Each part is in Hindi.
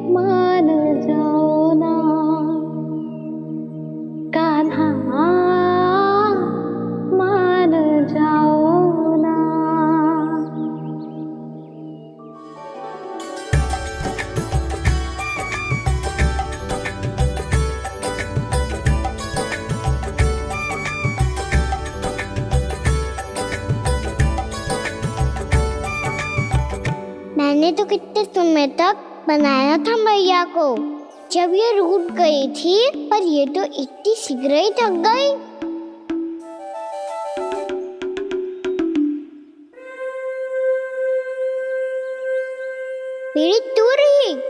मान जाओ ना कान्हा, मान जाओ ना। मैंने तो कितने समय तक बनाया था मैया को, जब ये रूठ गई थी, पर ये तो इतनी शीघ्र ही थक गई। मेरी तू रही।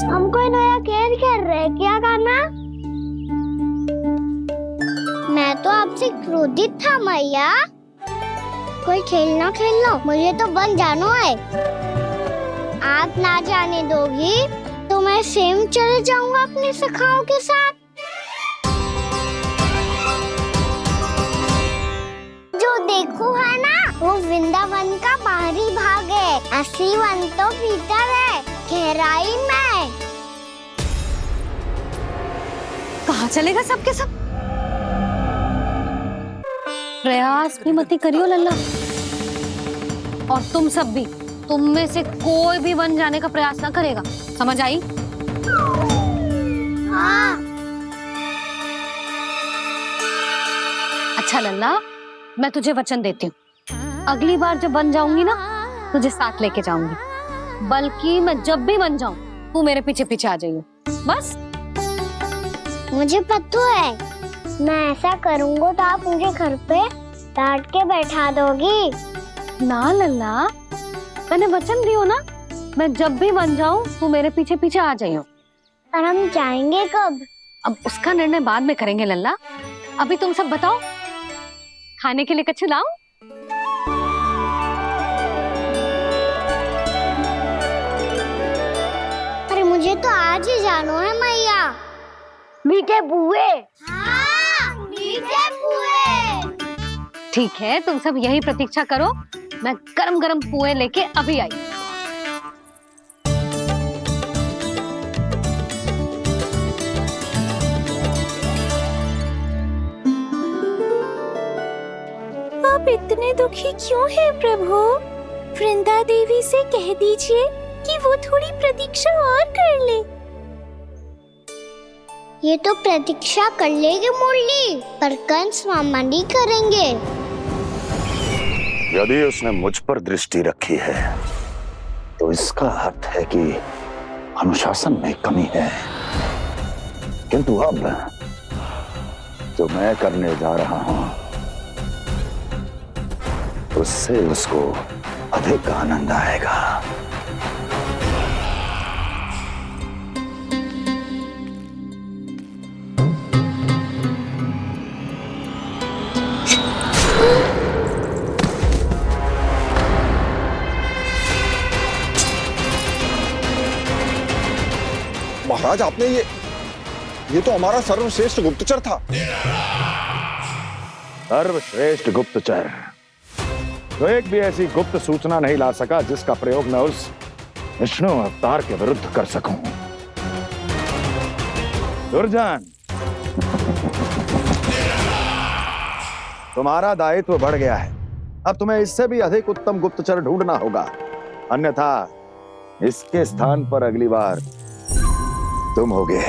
हम कोई नया खेल खेल रहे क्या गाना? मैं तो आपसे क्रोधित था मैया। कोई खेलना खेल लो, मुझे तो बन जाना है। आप ना जाने दोगी तो मैं सेम चले जाऊंगा अपने सखाओं के साथ। जो देखो है ना, वो वृंदावन का बाहरी भाग है, असली वन तो भीतर है, गहराई में। कहाँ चलेगा सबके सब? प्रयास भी मती करियो लल्ला, और तुम सब भी, तुम में से कोई भी वन जाने का प्रयास ना करेगा, समझ आई? हाँ। अच्छा लल्ला, मैं तुझे वचन देती हूँ, अगली बार जब बन जाऊंगी ना, तुझे साथ लेके जाऊंगी। बल्कि मैं जब भी बन जाऊं, तू मेरे पीछे पीछे आ जाइयो, बस। मुझे पता है, मैं ऐसा करूंगा तो आप मुझे घर पे डांट के बैठा दोगी। ना लल्ला, मैंने वचन दियो ना, मैं जब भी बन जाऊं, तू मेरे पीछे पीछे आ जाइयो। पर हम जाएंगे कब? अब उसका निर्णय बाद में करेंगे लल्ला। अभी तुम सब बताओ, खाने के लिए कुछ लाऊं? अरे मुझे तो आज ही जाना है मैया। मीठे बुए। हाँ, मीठे बुए। ठीक है, तुम सब यही प्रतीक्षा करो, मैं गरम गरम पुए लेके अभी आई। आप इतने दुखी क्यों हैं प्रभु? वृंदा देवी से कह दीजिए कि वो थोड़ी प्रतीक्षा और कर ले। ये तो प्रतीक्षा कर लेगी मुरली, पर कंस मामा नहीं करेंगे। यदि उसने मुझ पर दृष्टि रखी है, तो इसका अर्थ है कि अनुशासन में कमी है। किंतु अब जो मैं करने जा रहा हूं, उससे उसको अधिक आनंद आएगा। महाराज, आपने ये तो हमारा सर्वश्रेष्ठ गुप्तचर था। सर्वश्रेष्ठ गुप्तचर, तो एक भी ऐसी गुप्त सूचना नहीं ला सका जिसका प्रयोग मैं उस विष्णु अवतार के विरुद्ध कर सकूं। दुर्जन, तुम्हारा दायित्व बढ़ गया है। अब तुम्हें इससे भी अधिक उत्तम गुप्तचर ढूंढना होगा, अन्यथा इसके स्थान पर अगली बार तुम होगे।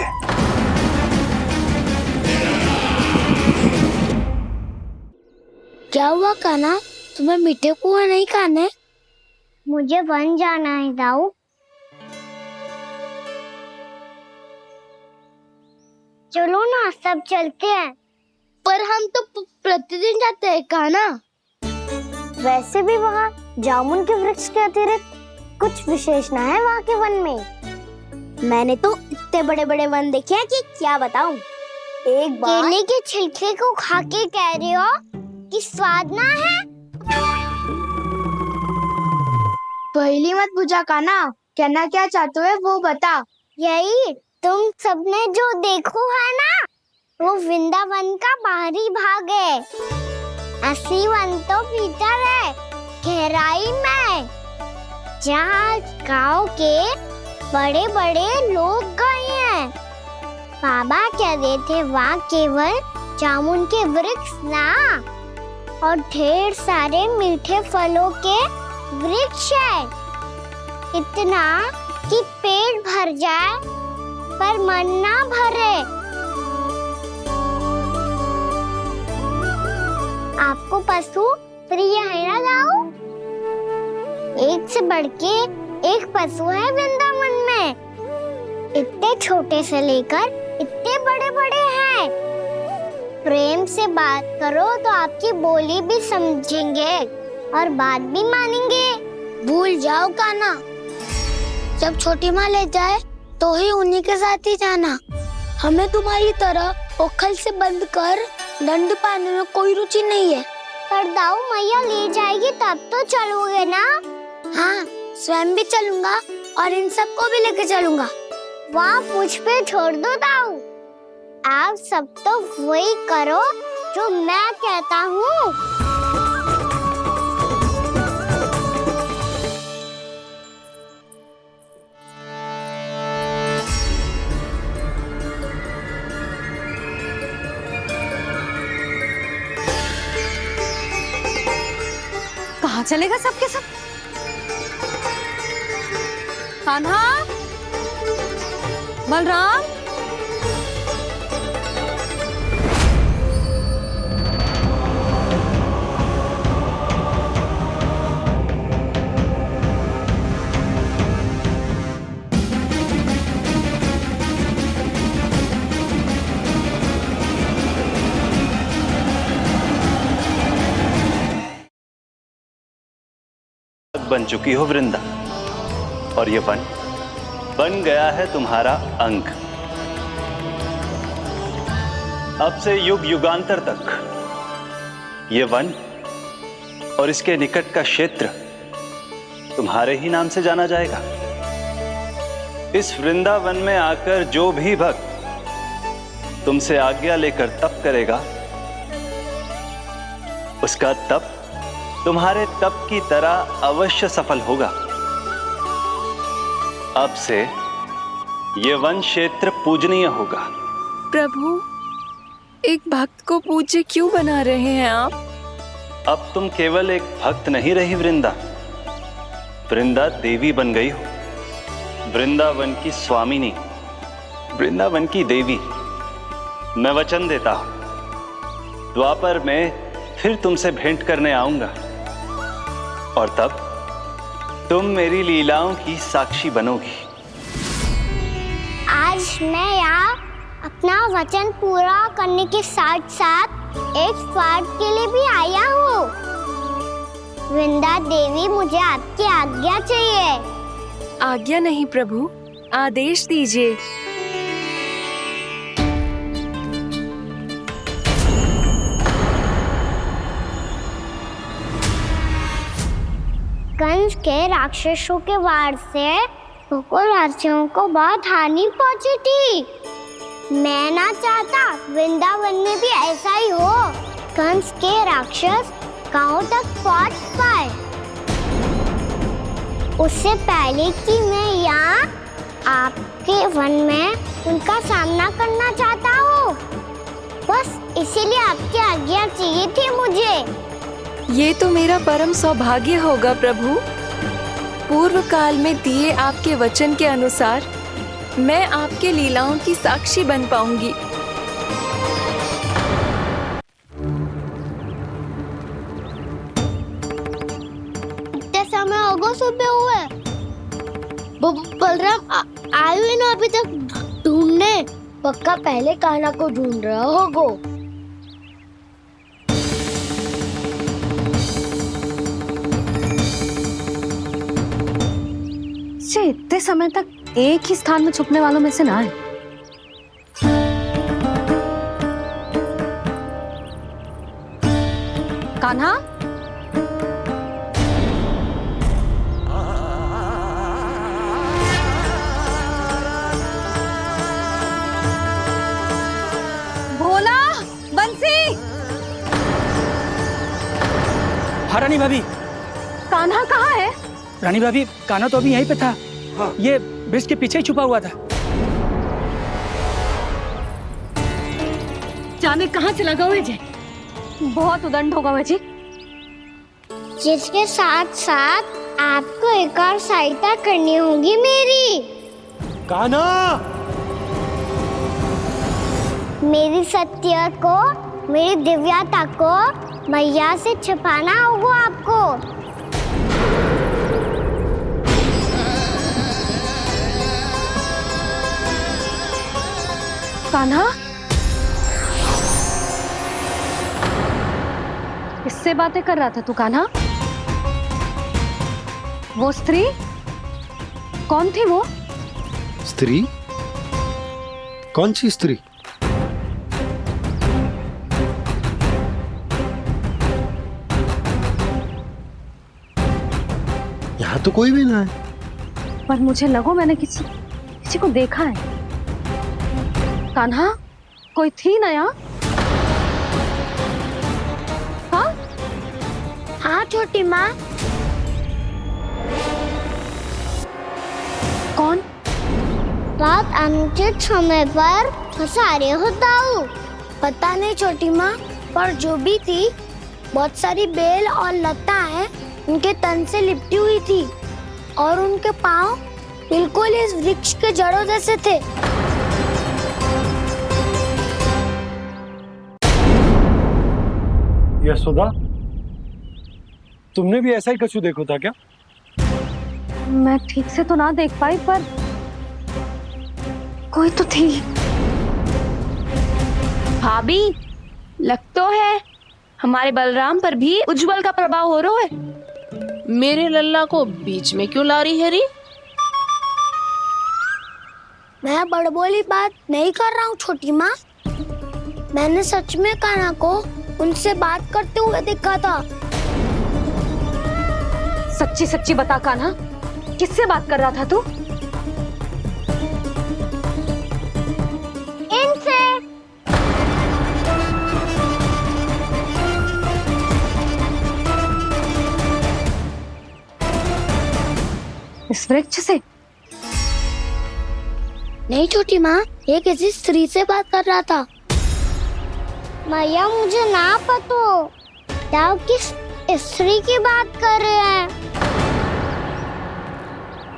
क्या हुआ कान्हा, तुम्हें मीठे कुआं नहीं खाने? मुझे वन जाना है दाऊ। चलो ना, सब चलते हैं। पर हम तो प्रतिदिन जाते हैं कान्हा। वैसे भी वहाँ जामुन के वृक्ष के अतिरिक्त कुछ विशेष ना है वहाँ के वन में। मैंने तो इतने बड़े बड़े वन देखे हैं कि क्या बताऊं। एक बार केले के छिलके को खा के कह रहे हो कि स्वाद ना है? पहली मत पूछा कान्हा, कहना क्या चाहते हो वो बता। यही तुम सबने जो देखो है ना, वो वृंदावन का बाहरी भाग है। असली वन तो भीतर है, गहराई में, जहाँ गांव के बड़े बड़े लोग गए हैं। बाबा कह रहे थे वहाँ केवल जामुन के वृक्ष ना, और ढेर सारे मीठे फलों के वृक्ष है। इतना कि पेट भर जाए पर मन ना भरे। आपको पशु प्रिय है ना दाऊ? एक से बढ़ के एक पशु है वृंदावन में। इतने छोटे से लेकर इतने बड़े बड़े हैं। प्रेम से बात करो तो आपकी बोली भी समझेंगे और बात भी मानेंगे। भूल जाओ कान्हा, जब छोटी माँ ले जाए तो ही उन्हीं के साथ ही जाना। हमें तुम्हारी तरह ओखल से बंद कर दंड पाने में कोई रुचि नहीं है। पर दाऊ मैया ले जाएगी तब तो चलोगे ना? हाँ, स्वयं भी चलूंगा और इन सबको भी लेके चलूंगा। वाह, मुझ पे छोड़ दो दाऊ। आप सब तो वही करो जो मैं कहता हूँ। कहाँ चलेगा सबके सब? कान्हा, बलराम, बन चुकी हो वृंदा, और ये वन बन गया है तुम्हारा अंग। अब से युग युगांतर तक ये वन और इसके निकट का क्षेत्र तुम्हारे ही नाम से जाना जाएगा। इस वृंदावन में आकर जो भी भक्त तुमसे आज्ञा लेकर तप करेगा, उसका तप तुम्हारे तप की तरह अवश्य सफल होगा। अब से ये वन क्षेत्र पूजनीय होगा। प्रभु, एक भक्त को पूज्य क्यों बना रहे हैं आप? अब तुम केवल एक भक्त नहीं रही वृंदा, वृंदा देवी बन गई हो। वृंदावन की स्वामिनी, वृंदावन की देवी। मैं वचन देता हूं, द्वापर में फिर तुमसे भेंट करने आऊंगा, और तब तुम मेरी लीलाओं की साक्षी बनोगी। आज मैं यहाँ अपना वचन पूरा करने के साथ साथ एक स्वार्थ के लिए भी आया हूँ। वृंदा देवी, मुझे आपकी आज्ञा चाहिए। आज्ञा नहीं प्रभु, आदेश दीजिए। कंस के राक्षसों के वार से गोकुलवासियों को बहुत हानि पहुंची थी। मैं ना चाहता वृंदावन में भी ऐसा ही हो। कंस के राक्षस गांव तक पहुंच पाए, उससे पहले कि मैं यहाँ आपके वन में उनका सामना करना चाहता हूँ। बस इसीलिए आपकी आज्ञा चाहिए थी मुझे। ये तो मेरा परम सौभाग्य होगा प्रभु। पूर्व काल में दिए आपके वचन के अनुसार मैं आपके लीलाओं की साक्षी बन पाऊंगी। इतने समय हो गए सुबह हुए। बलराम आयु ही ना अभी तक ढूंढने। पक्का पहले कान्हा को ढूंढ रहा होगो। इतने समय तक एक ही स्थान में छुपने वालों में से ना है। कान्हा, भोला, बंसी। हाँ रानी भाभी। कान्हा कहाँ है? रानी भाभी, कान्हा तो अभी यहीं पे था। हाँ। ये ब्रिज के पीछे ही छुपा हुआ था। जाने कहाँ चला गए जी? बहुत उदंड होगा वह जी। जिसके साथ साथ आपको एक और सहायता करनी होगी मेरी। कान्हा! मेरी सत्य को, मेरी दिव्यता को मैया से छिपाना होगा आपको। कान्हा, किससे बातें कर रहा था तू कान्हा? वो स्त्री कौन थी? वो स्त्री? कौन सी स्त्री? यहाँ तो कोई भी ना है। पर मुझे लगो मैंने किसी को देखा है। कान्हा, कोई थी ना यहाँ? हाँ? हाँ छोटी माँ। कौन? रात अनुचित समय पर फंसारे होता हूँ। पता नहीं छोटी माँ, पर जो भी थी बहुत सारी बेल और लताएं उनके तन से लिपटी हुई थी और उनके पाँव बिल्कुल इस वृक्ष के जड़ों जैसे थे। यशोदा, तुमने भी ऐसा ही कछु देखा था क्या? मैं ठीक से तो ना देख पाई, पर कोई तो थी। भाभी, लग तो है हमारे बलराम पर भी उज्जवल का प्रभाव हो रहा है। मेरे लल्ला को बीच में क्यों ला रही है री? मैं बड़बोली बात नहीं कर रहा हूँ छोटी माँ। मैंने सच में कान्हा को उनसे बात करते हुए देखा था। सच्ची सच्ची बता कान्हा, किससे बात कर रहा था तू? इनसे। इस वृक्ष से? नहीं छोटी माँ, ये किसी स्त्री से बात कर रहा था। मैया मुझे ना पतो क्या किस स्त्री की बात कर रहे हैं।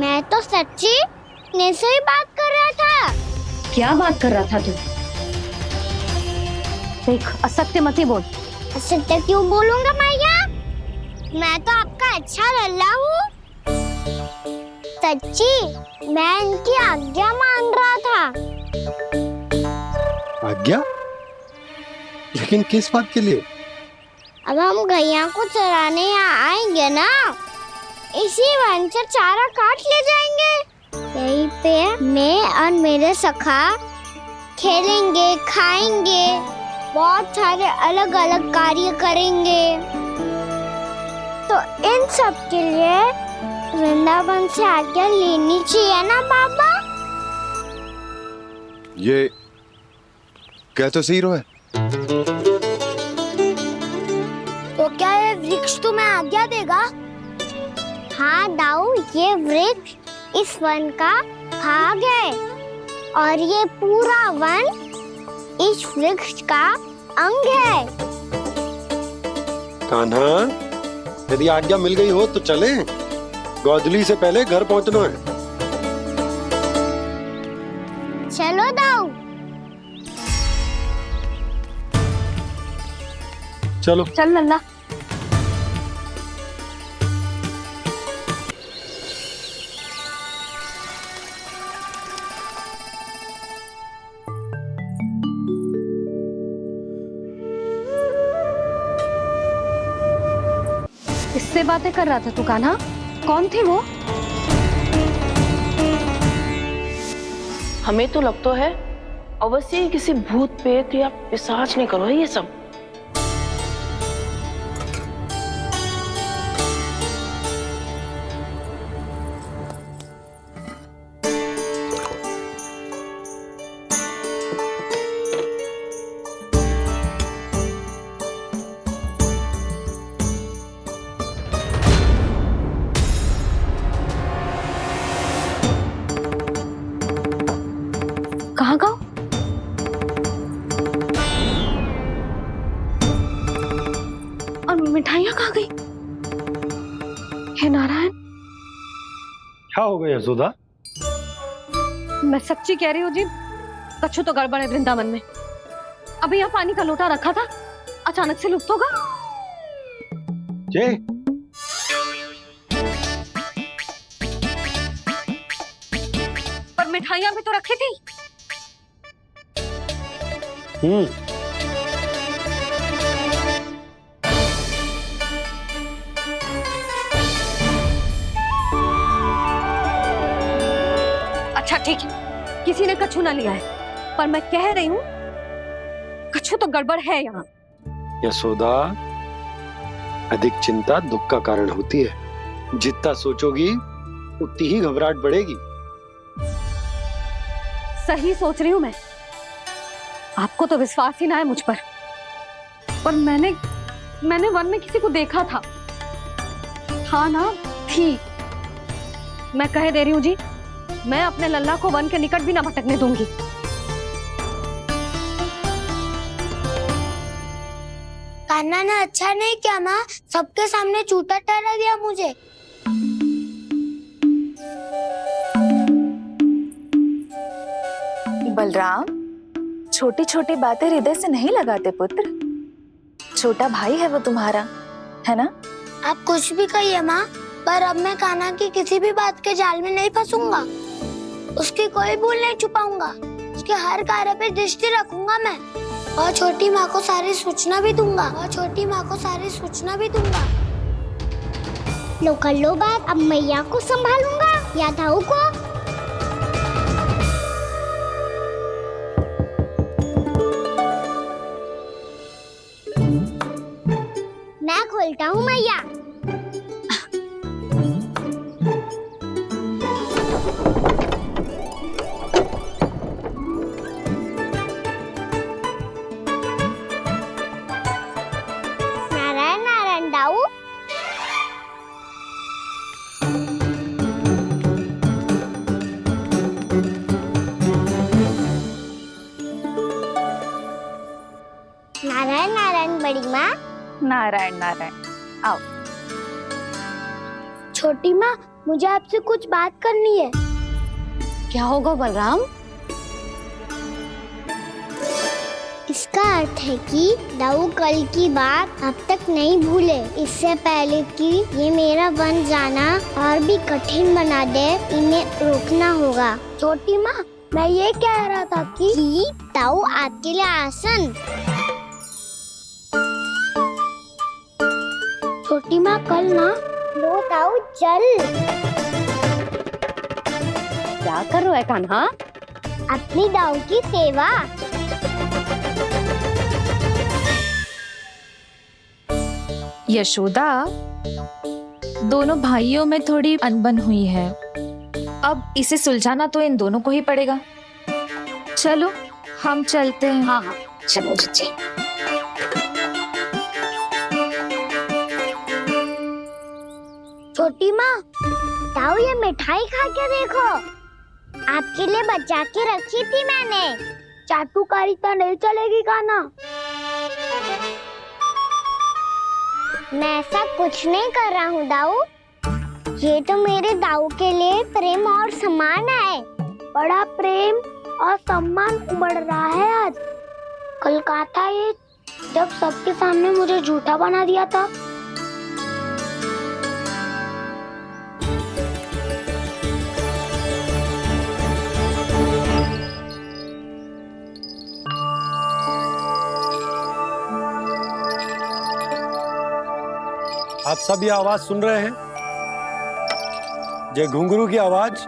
मैं तो सच्ची ने से ही बात कर रहा था। क्या बात कर रहा था तू? देख, असत्य मत ही बोल। असत्य क्यों बोलूंगा मैया? मैं तो आपका अच्छा लल्ला हूँ। सच्ची मैं इनकी आज्ञा मान रहा था। आज्ञा? लेकिन किस बात के लिए? अब हम गैया को चराने यहाँ आएंगे ना, इसी वन से चारा काट ले जाएंगे। यहीं पे मैं और मेरे सखा खेलेंगे, खाएंगे, बहुत सारे अलग अलग कार्य करेंगे। तो इन सब के लिए वृंदावन से आज्ञा लेनी चाहिए ना बाबा? ये कह तो सही रहा है। तो क्या ये वृक्ष तुम्हें आज्ञा देगा? हाँ दाऊ, ये वृक्ष इस वन का भाग है और ये पूरा वन इस वृक्ष का अंग है। कान्हा, यदि आज्ञा मिल गई हो तो चलें। गोधूली से पहले घर पहुंचना है। चलो दाऊ। चलो चल लल्ला। किससे बातें कर रहा था तू कान्हा? कौन थे वो? हमें तो लगता है अवश्य ही किसी भूत प्रेत या पिशाच ने करो है ये सब। कहाँ गाँव? और मिठाइयाँ कहाँ गई? हे नारायण, क्या हो गया यशोदा? मैं सच्ची कह रही हूँ जी, कछु तो गड़बड़ है वृंदावन में। अभी यहाँ पानी का लोटा रखा था, अचानक से लुप्त होगा। जय पर मिठाइयाँ भी तो रखी थी। अच्छा ठीक है, किसी ने कछु ना लिया है, पर मैं कह रही हूँ कछु तो गड़बड़ है यहाँ। यशोदा, अधिक चिंता दुख का कारण होती है। जितना सोचोगी उतनी ही घबराहट बढ़ेगी। सही सोच रही हूँ मैं। आपको तो विश्वास ही ना है मुझ पर मैंने वन में किसी को देखा था। हाँ ना, थी। मैं कह दे रही हूँ जी, मैं अपने लल्ला को वन के निकट भी ना भटकने दूंगी। कान्हा ने अच्छा नहीं किया माँ, सबके सामने झूठा ठहरा दिया मुझे। बलराम, छोटी छोटी बातें हृदय से नहीं लगाते पुत्र। छोटा भाई है वो तुम्हारा, है ना? आप कुछ भी कहिए माँ, पर अब मैं कान्हा की किसी भी बात के जाल में नहीं फंसूंगा। उसकी कोई भूल नहीं छुपाऊंगा। उसके हर कार्य पे दृष्टि रखूंगा मैं, और छोटी माँ को सारी सूचना भी दूंगा। लो कर लो बात, अब मैया को संभालूंगा या दाऊ को। मैं खोलता हूँ मैया। नारायण नारायण दाऊ। नारायण नारायण बड़ी माँ। नारायण नारायण, आओ। छोटी माँ, मुझे आपसे कुछ बात करनी है। क्या होगा बलराम? इसका अर्थ है कि दाऊ कल की बात अब तक नहीं भूले। इससे पहले कि ये मेरा बन जाना और भी कठिन बना दे, इन्हें रोकना होगा। छोटी माँ, मैं ये कह रहा था कि दाऊ आपके लिए आसन। छोटी माँ, कल ना लो दाऊ चल। क्या कर रहा है कान्हा? अपनी दाऊ की सेवा। यशोदा, दोनों भाइयों में थोड़ी अनबन हुई है। अब इसे सुलझाना तो इन दोनों को ही पड़ेगा। चलो हम चलते हैं। हाँ हाँ, चलो जी। छोटी माँ, दाऊ ये मिठाई खा के देखो। आपके लिए बचा के रखी थी मैंने। चाटुकारिता नहीं चलेगी कान्हा। मैं ऐसा कुछ नहीं कर रहा हूँ दाऊ। ये तो मेरे दाऊ के लिए प्रेम और सम्मान है। बड़ा प्रेम और सम्मान बढ़ रहा है आज। कल कहा था ये जब सबके सामने मुझे झूठा बना दिया था। आप सब ये आवाज सुन रहे हैं? ये घुंघरू की आवाज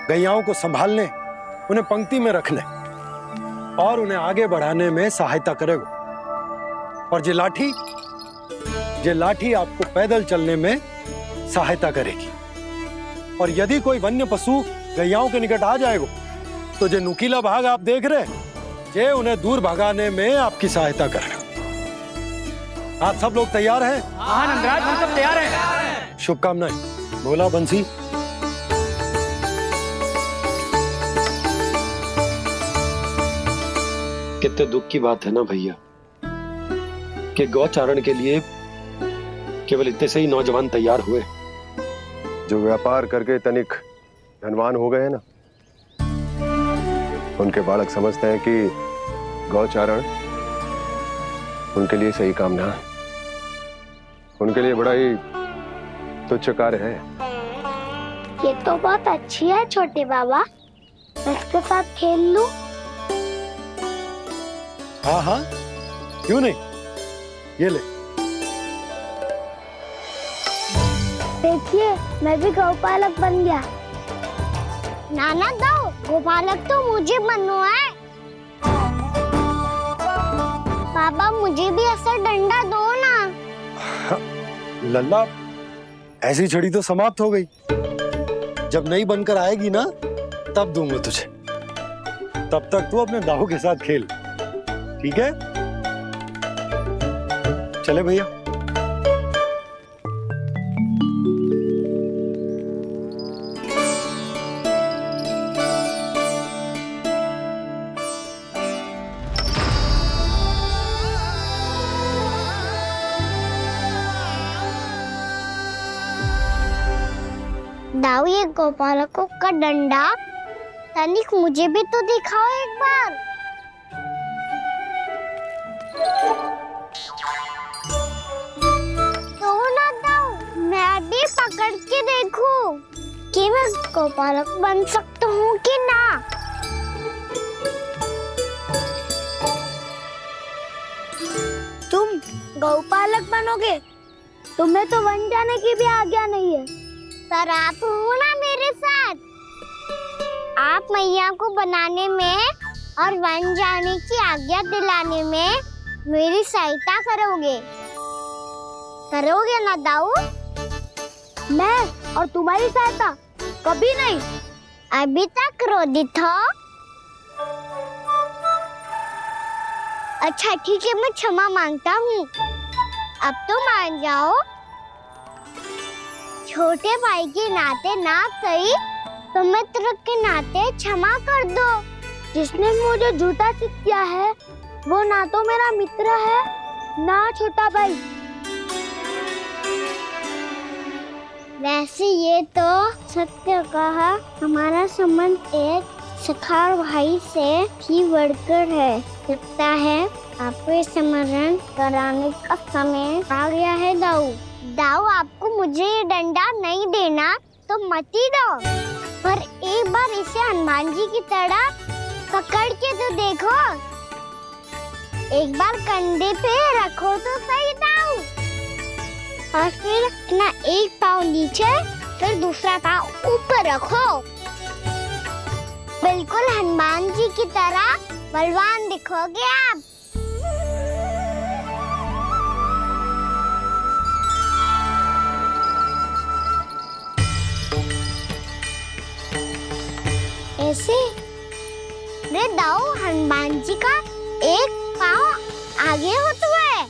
गैयाओं को संभालने, उन्हें पंक्ति में रखने और उन्हें आगे बढ़ाने में सहायता करेगा। और ये लाठी आपको पैदल चलने में सहायता करेगी। और यदि कोई वन्य पशु गैयाओं के निकट आ जाएगा तो जो नुकीला भाग आप देख रहे हैं, ये उन्हें दूर भगाने में आपकी सहायता करेगा। आप सब लोग तैयार हैं? हाँ नंदराज, हम सब तैयार हैं। शुभकामनाएं। बोला बंसी। कितने दुख की बात है ना भैया कि गौचारण के लिए केवल इतने से ही नौजवान तैयार हुए। जो व्यापार करके तनिक धनवान हो गए हैं ना, उनके बालक समझते हैं कि गौचारण उनके लिए सही काम ना है, उनके लिए बड़ा ही तुच्छ कार्य है। ये तो बहुत अच्छी है छोटे बाबा, मैं इसके साथ खेल लूं? हाँ हाँ, क्यों नहीं, ये ले। देखिए मैं भी गौपालक बन गया। नाना दो, गौपालक तो मुझे बनना है। पापा मुझे भी ऐसा डंडा दो ना। लल्ला, ऐसी छड़ी तो समाप्त हो गई। जब नई बनकर आएगी ना तब दूंगा तुझे। तब तक तू अपने दाऊ के साथ खेल, ठीक है? चले भैया। दाऊ, ये गोपालकों का डंडा तनिक मुझे भी तो दिखाओ एक बार। तो ना दाऊ, मैं भी पकड़ के देखूं कि मैं गोपालक बन सकता हूँ कि ना। तुम गौपालक बनोगे? तुम्हें तो वन जाने की भी आज्ञा नहीं है। पर आप हो ना मेरे साथ। आप मैया को बनाने में और वन जाने की आज्ञा दिलाने में मेरी सहायता करोगे ना दाऊ? मैं और तुम्हारी सहायता कभी नहीं। अभी तक क्रोधित हो? अच्छा ठीक है, मैं क्षमा मांगता हूँ। अब तो मान जाओ। छोटे भाई के नाते ना सही तो मित्र के नाते क्षमा कर दो। जिसने मुझे झूठा सिख किया है वो ना तो मेरा मित्र है ना छोटा भाई। वैसे ये तो सत्य कहा, हमारा संबंध एक सखार भाई से भी बढ़कर है। लगता है आपको स्मरण कराने का समय आ गया है दाऊ। दाऊ, आपको मुझे ये डंडा नहीं देना तो मत ही दो, पर एक बार इसे हनुमान जी की तरह पकड़ के तो देखो। एक बार कंधे पे रखो तो सही दाऊ, और फिर अपना एक पाँव नीचे फिर दूसरा पाँव ऊपर रखो। बिल्कुल हनुमान जी की तरह बलवान दिखोगे आप। ऐसे रे दाऊ, हनुमान जी का एक पाँव आगे होता है।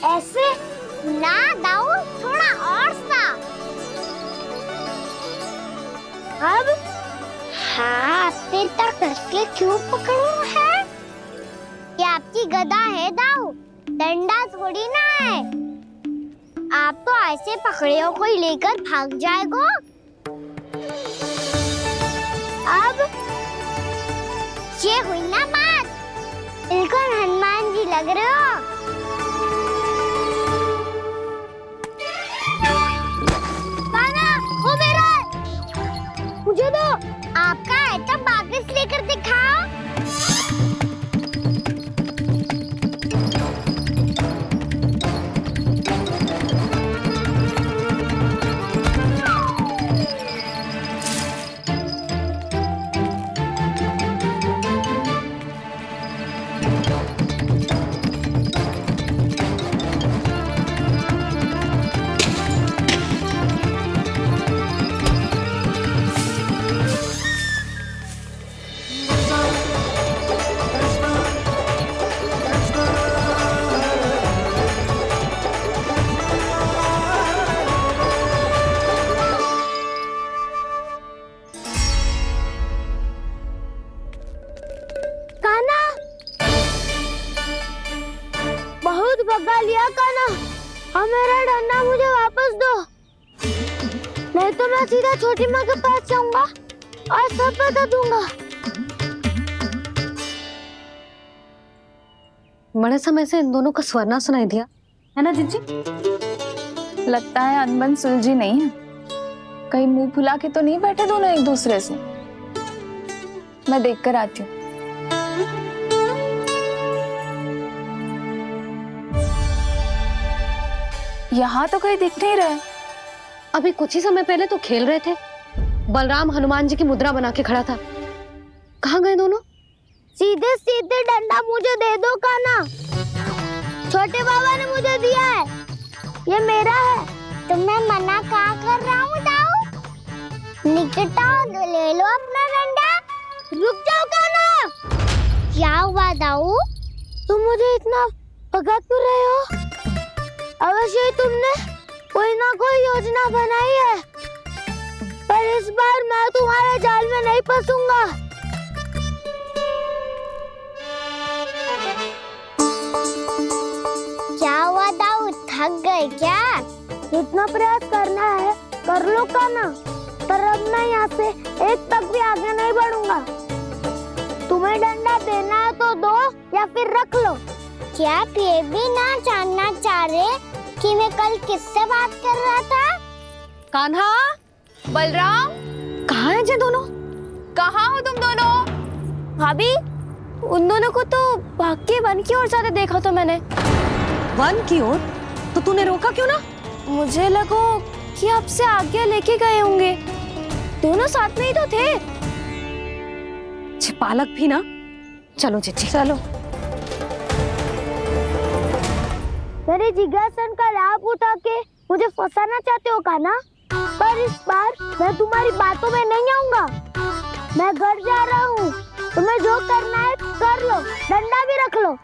ऐसे ना दाऊ, थोड़ा और सा। अब हाथ पे तक कसके क्यों पकड़ू है? ये आपकी गदा है दाऊ, डंडा थोड़ी ना है। आप तो ऐसे पकड़ियों को ही लेकर भाग जाएगो। ये हुई ना बात, बिल्कुल हनुमान जी लग रहे हो। कान्हा, वो मेरा है। मुझे दो। आपका आइटम वापस लेकर दिखाओ। बहुत भगा लिया कान्हा, अब मेरा डंडा मुझे वापस दो, नहीं तो मैं सीधा छोटी माँ के पास जाऊंगा और सब बता दूंगा। बड़े समय से इन दोनों का स्वर ना सुनाई दिया, है ना जीजी? लगता है अनबन सुलझी नहीं है। कहीं मुंह फुला के तो नहीं बैठे दोनों एक दूसरे से। मैं देख कर आती हूँ। यहाँ तो कहीं दिख नहीं रहा। अभी कुछ ही समय पहले तो खेल रहे थे। बलराम हनुमान जी की मुद्रा बना के खड़ा था। कहाँ गए दोनों? सीधे सीधे डंडा मुझे दे दो कान्हा, छोटे बाबा ने मुझे दिया है, ये मेरा है। तो मैं मना कहाँ कर रहा हूँ दाऊ? निकट आओ, ले लो अपना डंडा। रुक जाओ कान्हा। क्या हुआ दाऊ? तुम मुझे इतना भगा क्यों रहे हो? अवश्य ही तुमने कोई ना कोई योजना बनाई है, पर इस बार मैं तुम्हारे जाल में नहीं फंसूंगा। क्या हुआ दाऊ, थक गए क्या? इतना प्रयास करना है कर लो कान्हा, पर अब मैं यहाँ से एक तक भी आगे नहीं बढ़ूंगा। तुम्हें डंडा देना है तो दो या फिर रख लो। क्या आप ये भी ना जानना चाह रहे कि मैं कल किससे बात कर रहा था? कान्हा, बलराम, कहाँ हैं ये दोनों? कहाँ हो तुम दोनों? भाभी, उन दोनों को तो भाग के वन की ओर जाते देखा तो मैंने। वन की ओर? तो तूने रोका क्यों ना? मुझे लगा कि आपसे आगे लेके गए होंगे। दोनों साथ में ही तो थे। छिपालक भी ना। चलो जीजी, चलो। मेरे जिज्ञासन का लाभ उठा के मुझे फंसाना चाहते हो कान्हा, पर इस बार मैं तुम्हारी बातों में नहीं आऊंगा। मैं घर जा रहा हूँ, तुम्हें जो करना है कर लो, डंडा भी रख लो।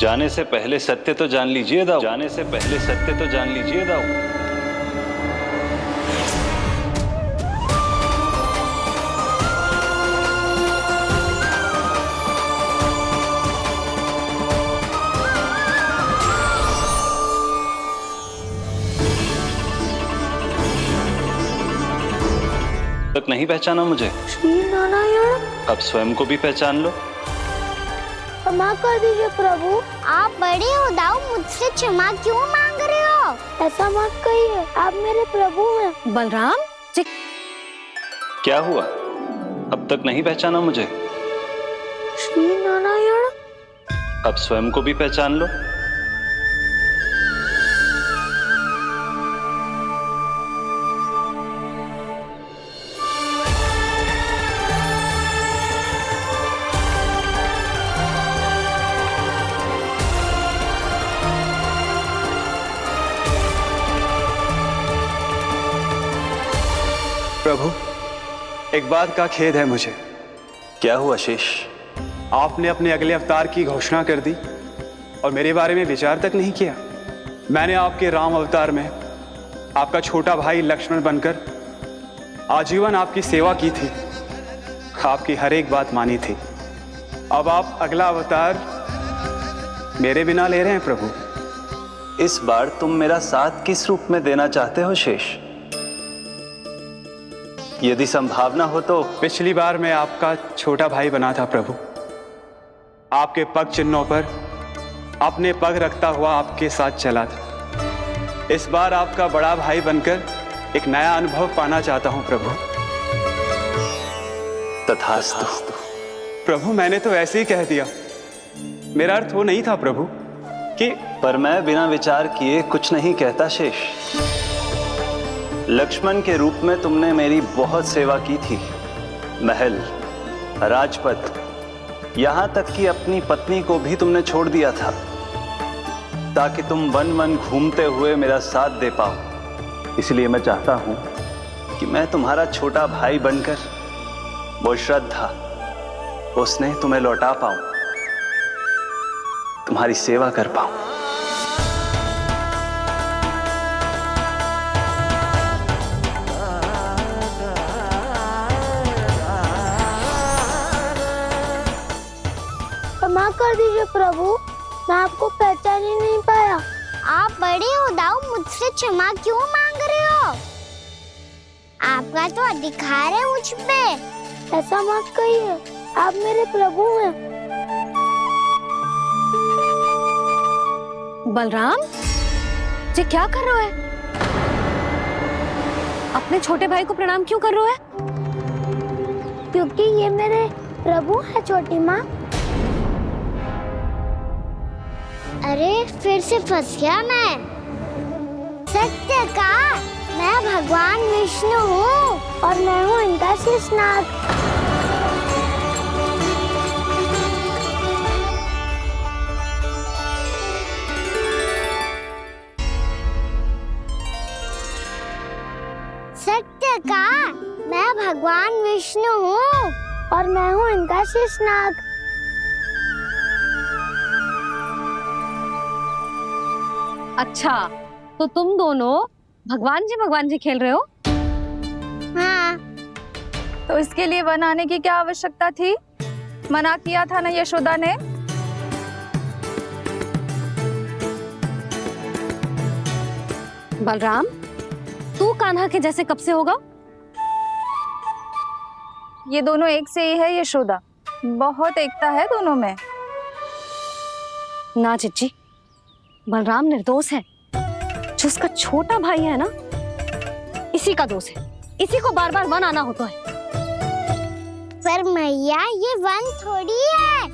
जाने से पहले सत्य तो जान लीजिए दाऊ। जाने से पहले सत्य तो जान लीजिए दाऊ। तक नहीं पहचाना मुझे? श्री नारायण। अब स्वयं को भी पहचान लो। क्षमा कर दीजिए प्रभु। आप बड़े हो दाऊ, मुझसे क्षमा क्यों मांग रहे हो? ऐसा मत कहिए, आप मेरे प्रभु हैं। बलराम, क्या हुआ? अब तक नहीं पहचाना मुझे? श्री नारायण। अब स्वयं को भी पहचान लो। प्रभु, एक बात का खेद है मुझे। क्या हुआ शेष? आपने अपने अगले अवतार की घोषणा कर दी और मेरे बारे में विचार तक नहीं किया। मैंने आपके राम अवतार में आपका छोटा भाई लक्ष्मण बनकर आजीवन आपकी सेवा की थी, आपकी हर एक बात मानी थी। अब आप अगला अवतार मेरे बिना ले रहे हैं प्रभु। इस बार तुम मेरा साथ किस रूप में देना चाहते हो शेष? यदि संभावना हो तो। पिछली बार मैं आपका छोटा भाई बना था प्रभु, आपके पग चिन्हों पर अपने पग रखता हुआ आपके साथ चला था। इस बार आपका बड़ा भाई बनकर एक नया अनुभव पाना चाहता हूं प्रभु। तथास्तु। प्रभु मैंने तो ऐसे ही कह दिया, मेरा अर्थ वो नहीं था प्रभु कि। पर मैं बिना विचार किए कुछ नहीं कहता शेष। लक्ष्मण के रूप में तुमने मेरी बहुत सेवा की थी। महल, राजपथ, यहां तक कि अपनी पत्नी को भी तुमने छोड़ दिया था ताकि तुम वन वन घूमते हुए मेरा साथ दे पाओ। इसलिए मैं चाहता हूं कि मैं तुम्हारा छोटा भाई बनकर वो श्रद्धा, वो स्नेह तुम्हें लौटा पाऊं, तुम्हारी सेवा कर पाऊं। क्षमा कर दीजिए प्रभु, मैं आपको पहचान ही नहीं पाया। आप बड़े हो दाऊ, मुझसे क्षमा क्यों मांग रहे हो? आपका तो अधिकार है मुझ पे। ऐसा मत कहिए, आप मेरे प्रभु हैं। बलराम, ये क्या कर रहे हो? अपने छोटे भाई को प्रणाम क्यों कर रहे हो? क्योंकि ये मेरे प्रभु है छोटी माँ। अरे फिर से फंस गया मैं। सत्य का मैं भगवान विष्णु हूँ और मैं हूँ इनका शेषनाग। सत्य का मैं भगवान विष्णु हूँ और मैं हूँ इनका शेषनाग। अच्छा, तो तुम दोनों भगवान जी खेल रहे हो? हाँ। तो इसके लिए वन आने की क्या आवश्यकता थी? मना किया था ना यशोदा ने। बलराम, तू कान्हा के जैसे कब से होगा? ये दोनों एक से ही है यशोदा, बहुत एकता है दोनों में। ना चिच्ची, बलराम निर्दोष है। जो उसका छोटा भाई है ना, इसी का दोष है। इसी को बार बार वन आना होता है। पर मैया, ये वन थोड़ी है,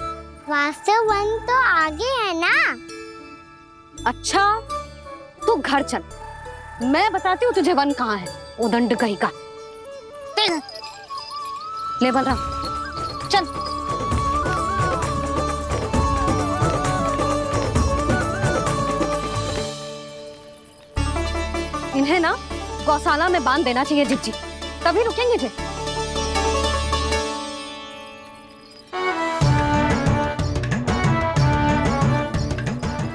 वास्तव वन तो आगे है ना। अच्छा, तू घर चल, मैं बताती हूँ तुझे वन कहाँ है। उदंड कहीं का। ले बलराम, चल। इन्हें ना गौशाला में बांध देना चाहिए जिज्जी, तभी रुकेंगे जे।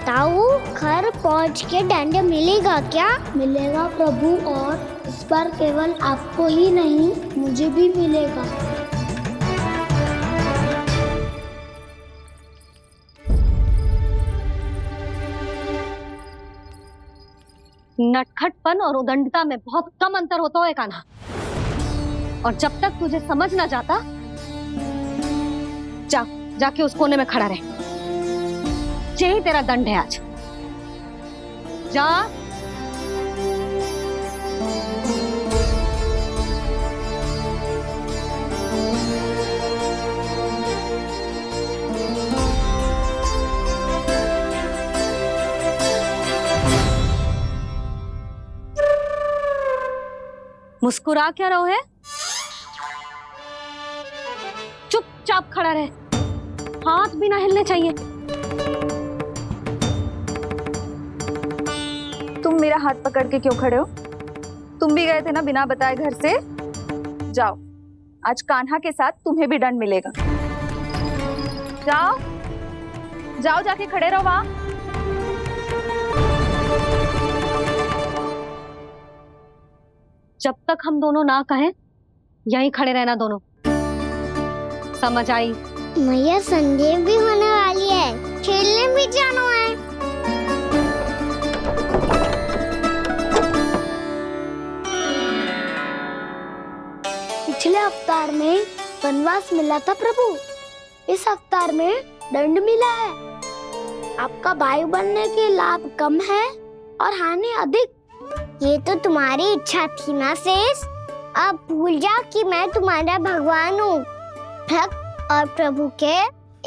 ताऊ, घर पहुंच के दंड मिलेगा क्या? मिलेगा प्रभु, और इस बार केवल आपको ही नहीं, मुझे भी मिलेगा। नटखटपन और उदंडता में बहुत कम अंतर होता है कान्हा, और जब तक तुझे समझ ना जाता, जाके उस कोने में खड़ा रहे। यही तेरा दंड है आज। जा। मुस्कुरा क्या रहो है? चुपचाप खड़ा रहे, हाथ भी ना हिलने चाहिए। तुम मेरा हाथ पकड़ के क्यों खड़े हो? तुम भी गए थे ना बिना बताए घर से। जाओ, आज कान्हा के साथ तुम्हें भी दंड मिलेगा। जाओ जाओ, जाके खड़े रहो वहां। जब तक हम दोनों ना कहें, यहीं खड़े रहना दोनों। समझ आई? मैया, संध्या भी होने वाली है, खेलने भी जाना है। अवतार में वनवास मिला था प्रभु, इस अवतार में दंड मिला है। आपका भाई बनने के लाभ कम है और हानि अधिक। ये तो तुम्हारी इच्छा थी ना शेष। अब भूल जा कि मैं तुम्हारा भगवान हूँ। भक्त और प्रभु के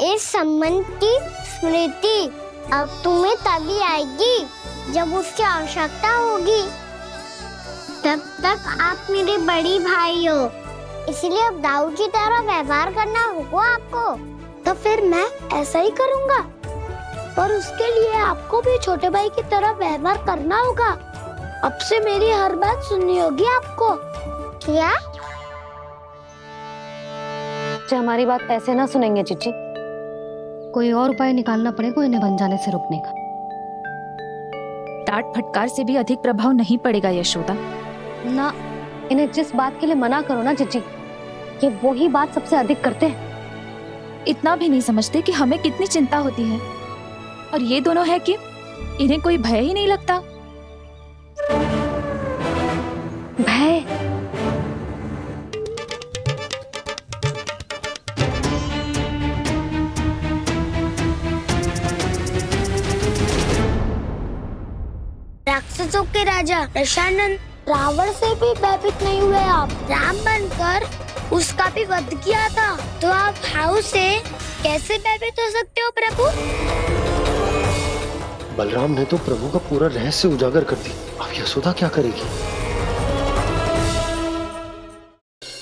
इस संबंध की स्मृति अब तुम्हें तभी आएगी जब उसकी आवश्यकता होगी। तब तक आप मेरे बड़ी भाई हो, इसलिए अब दाऊ की तरह व्यवहार करना होगा आपको। तो फिर मैं ऐसा ही करूँगा, पर उसके लिए आपको भी छोटे भाई की तरह व्यवहार करना होगा। अब से मेरी हर बात सुननी होगी आपको। क्या? हमारी बात ऐसे ना सुनेंगे चिची। कोई और उपाय निकालना पड़ेगा इन्हें बन जाने से रुकने का। डांट फटकार से भी अधिक प्रभाव नहीं पड़ेगा यशोदा। ना, इन्हें जिस बात के लिए मना करो ना चिची, ये वही बात सबसे अधिक करते हैं। इतना भी नहीं समझते कि हमें कितनी चिंता होती है, और ये दोनों है कि इन्हें कोई भय ही नहीं लगता। भय? राक्षसों के राजा दशानन रावण से भी भयभीत नहीं हुए आप। राम बनकर उसका भी वध किया था, तो आप हाउ से कैसे भयभीत हो सकते हो प्रभु? बलराम ने तो प्रभु का पूरा रहस्य उजागर कर दी। अब यशोदा क्या करेगी?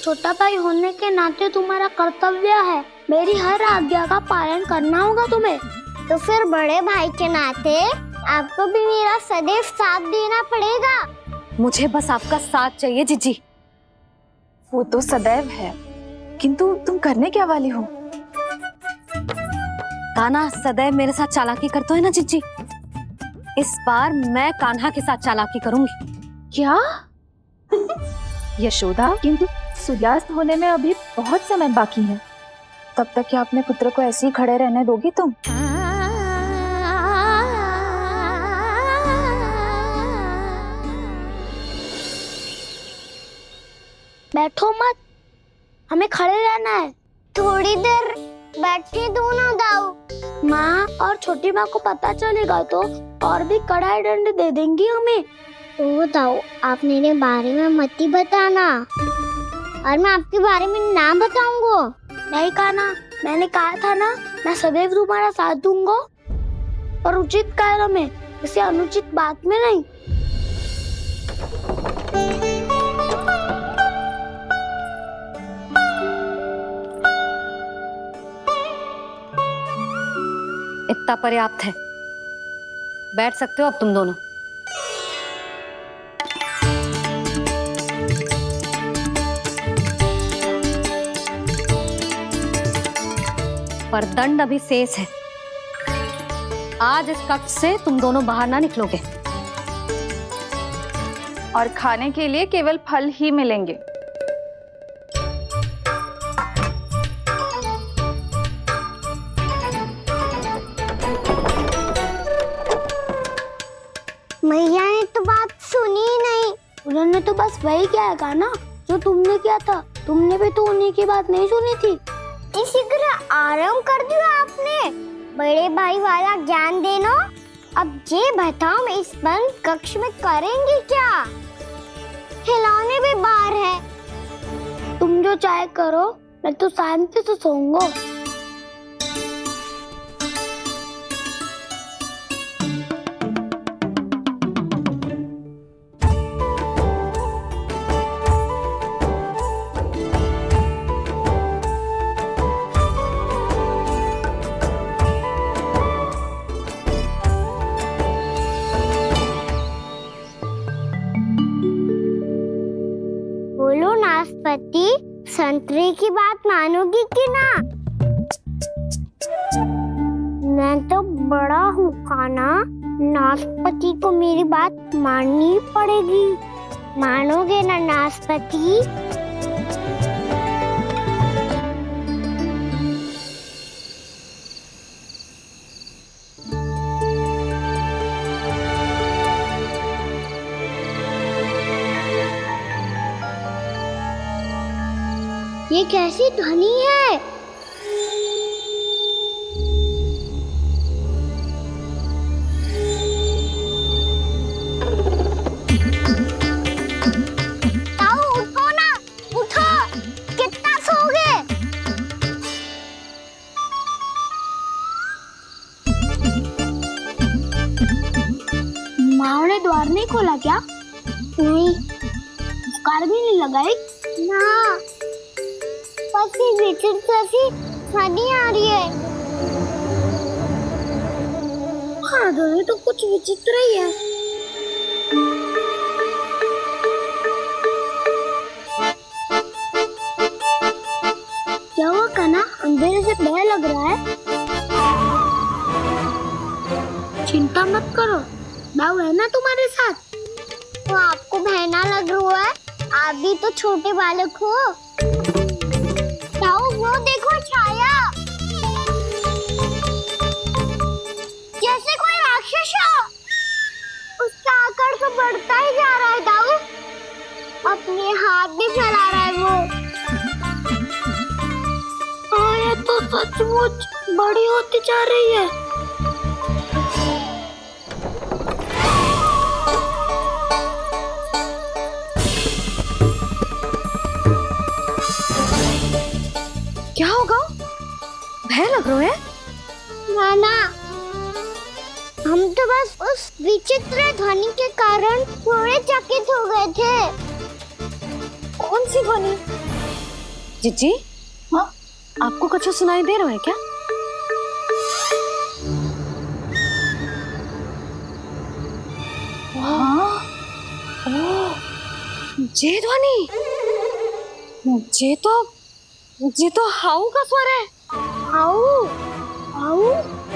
छोटा भाई होने के नाते तुम्हारा कर्तव्य है, मेरी हर आज्ञा का पालन करना होगा तुम्हें। तो फिर बड़े भाई के नाते आपको भी मेरा सदैव साथ देना पड़ेगा। मुझे बस आपका साथ चाहिए जीजी। वो तो सदैव है, किंतु तुम करने क्या वाली हो? कान्हा सदैव मेरे साथ चालाकी करता है ना जीजी। इस बार मैं कान्हा के साथ चालाकी करूंगी। क्या? यशोदा, किंतु सूर्यास्त होने में अभी बहुत समय बाकी है। तब तक क्या अपने पुत्र को ऐसे ही खड़े रहने दोगी तुम? बैठो मत, हमें खड़े रहना है। थोड़ी देर बैठे दो ना दाऊ। माँ और छोटी माँ को पता चलेगा तो और भी कड़ा दंड दे देंगी हमें। ओ दाऊ, आप मेरे बारे में मत ही बताना, और मैं आपके बारे में ना बताऊंगा। नहीं कान्हा, मैंने कहा था ना, मैं सदैव तुम्हारा साथ दूंगा, और उचित कार्य में, किसी अनुचित बात में नहीं। इतना पर्याप्त है, बैठ सकते हो अब तुम दोनों। पर दंड अभी शेष है। आज इस कक्ष से तुम दोनों बाहर ना निकलोगे, और खाने के लिए केवल फल ही मिलेंगे। मैया ने तो बात सुनी ही नहीं। उन्होंने तो बस वही किया ना जो तुमने किया था। तुमने भी तो उन्हीं की बात नहीं सुनी थी। इसी तरह आराम कर दिया आपने। बड़े भाई वाला ज्ञान देना। अब ये बताओ, मैं इस बंद कक्ष में करेंगे क्या? खिलौने भी बाहर है। तुम जो चाहे करो, मैं तो शांति से सोऊंगा। बोलो नाशपाती, संतरे की बात मानोगी कि ना? मैं तो बड़ा हूँ कान्हा, नाशपाती को मेरी बात माननी ही पड़ेगी। मानोगे ना नाशपाती? ये कैसी ध्वनि है? ताऊ उठो ना, उठो, कितना सोओगे? माँ ने द्वार नहीं खोला क्या? नहीं। कार भी नहीं लगाई? ना। बस ये विचित्र सी ध्वनि आ रही है। हाँ, ध्वनि तो कुछ विचित्र ही है। क्या हुआ कान्हा? अंधेरे से डर लग रहा है। चिंता मत करो, दाऊ है ना तुम्हारे साथ। तो आपको बहना लग रहा है, आप भी तो छोटे बालक हो। दाऊ वो देखो छाया, जैसे कोई राक्षस हो। उसका आकार तो बढ़ता ही जा रहा है दाऊ, अपने हाथ भी फैला रहा है वो। ये तो सचमुच बड़ी होती जा रही है। क्या होगा? भय लग रहा है? नाना, हम तो बस उस विचित्र ध्वनि के कारण थोड़े चकित हो गए थे। कौन सी ध्वनि? जीजी, हाँ, आपको कुछ सुनाई दे रहा है क्या? हाँ, ओह, ये ध्वनि, ये तो हाउ का स्वर है। हाउ? हाउ?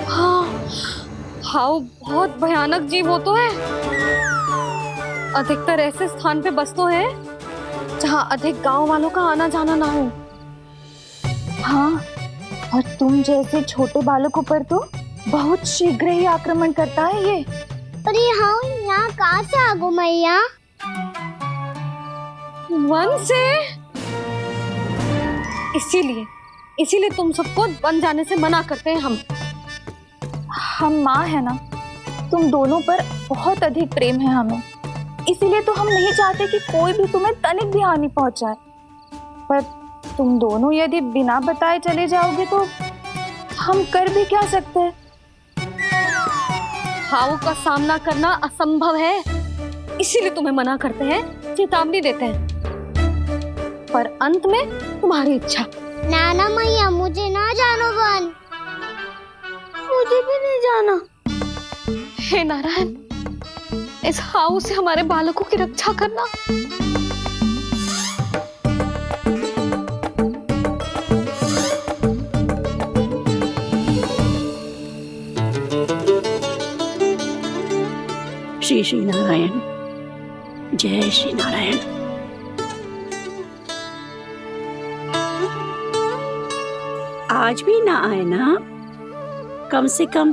हाँ, हाउ बहुत भयानक जीव हो तो है। अधिकतर ऐसे स्थान पे बसते हैं जहाँ अधिक गांव वालों का आना जाना ना हो। हाँ, और तुम जैसे छोटे बालकों पर तो बहुत शीघ्र ही आक्रमण करता है ये। अरे हाउ यहाँ कहाँ से आ गो मैया? वन से। इसीलिए तुम सबको वन जाने से मना करते हैं हम माँ है ना, तुम दोनों पर बहुत अधिक प्रेम है हमें, इसीलिए तो हम नहीं चाहते कि कोई भी तुम्हें तनिक भी हानि पहुंचाए। पर तुम दोनों यदि बिना बताए चले जाओगे तो हम कर भी क्या सकते हैं? हाउ का सामना करना असंभव है, इसीलिए तुम्हें मना करते हैं, चेतावनी देते हैं। पर अंत में तुम्हारी इच्छा। नाना मैया, मुझे ना जानो वन। मुझे भी नहीं जाना। हे नारायण, इस हाउ से हमारे बालकों की रक्षा करना। श्री श्री नारायण, जय श्री नारायण। आज भी ना आए ना? कम से कम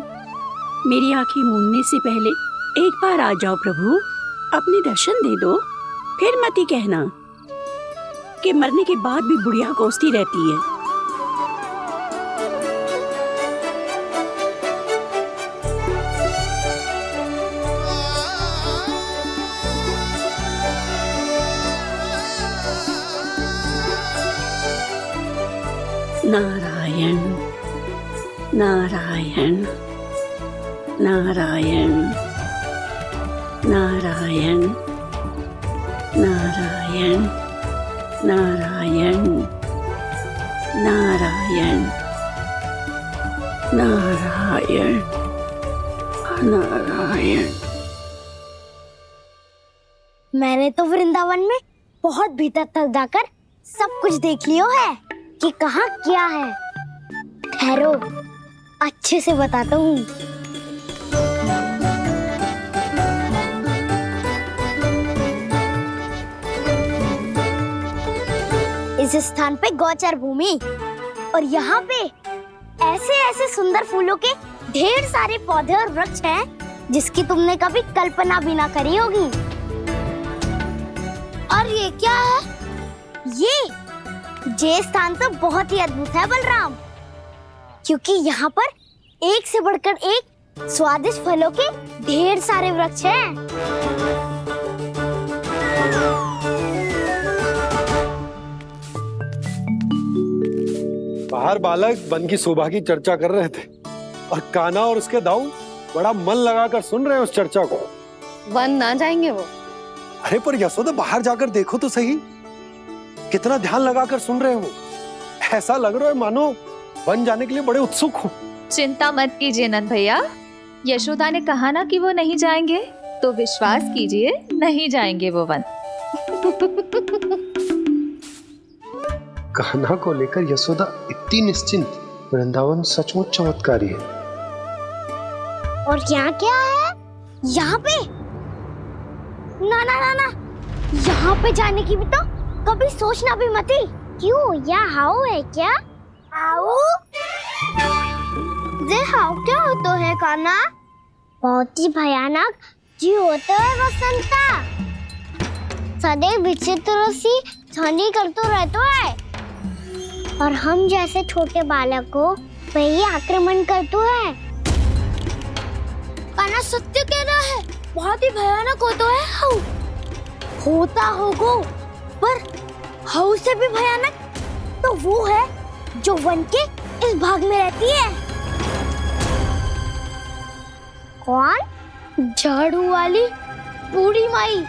मेरी आंखें मूंदने से पहले एक बार आ जाओ प्रभु, अपने दर्शन दे दो। फिर मत ही कहना कि मरने के बाद भी बुढ़िया कोसती रहती है। नारायण नारायण नारायण नारायण नारायण नारायण नारायण नारायण नारायण। मैंने तो वृंदावन में बहुत भीतर तक जाकर सब कुछ देख लियो है कि कहाँ क्या है। ठहरो, अच्छे से बताता हूँ। इस स्थान पे गौचर भूमि और यहाँ पे ऐसे ऐसे सुंदर फूलों के ढेर सारे पौधे और वृक्ष हैं जिसकी तुमने कभी कल्पना भी ना करी होगी। और ये क्या है? ये स्थान तो बहुत ही अद्भुत है बलराम, क्योंकि यहाँ पर एक से बढ़कर एक स्वादिष्ट फलों के ढेर सारे वृक्ष हैं। बाहर बालक वन की शोभा की चर्चा कर रहे थे और कान्हा और उसके दाऊ बड़ा मन लगाकर सुन रहे हैं उस चर्चा को। वन ना जाएंगे वो? अरे पर यशोदा बाहर जाकर देखो तो सही, कितना ध्यान लगाकर सुन रहे हो। ऐसा लग रहा है मानो वन जाने के लिए बड़े उत्सुक हो। चिंता मत कीजिए नंद भैया, यशोदा ने कहा ना कि वो नहीं जाएंगे, तो विश्वास कीजिए नहीं जाएंगे वो वन। कान्हा को लेकर यशोदा इतनी निश्चिंत, वृंदावन सचमुच चमत्कारी है। और यहाँ क्या है? यहाँ पे ना ना ना ना, यहाँ पे जाने की भी तो कभी सोचना भी मत ही। क्यों, यहाँ हाउ है क्या? हाउ? ये हाउ क्या होता है कान्हा? बहुत ही भयानक जी होता है बसंता। सदैव विचित्र सी ध्वनि करते रहता है और हम जैसे छोटे बालक को वही आक्रमण करते हैं। कान्हा सत्य कह रहा है, बहुत ही भयानक होता है हाउ। होता होगा, पर हाउ से भी भयानक तो वो है जो वन के इस भाग में रहती है। कौन? झाड़ू वाली बूढ़ी माई।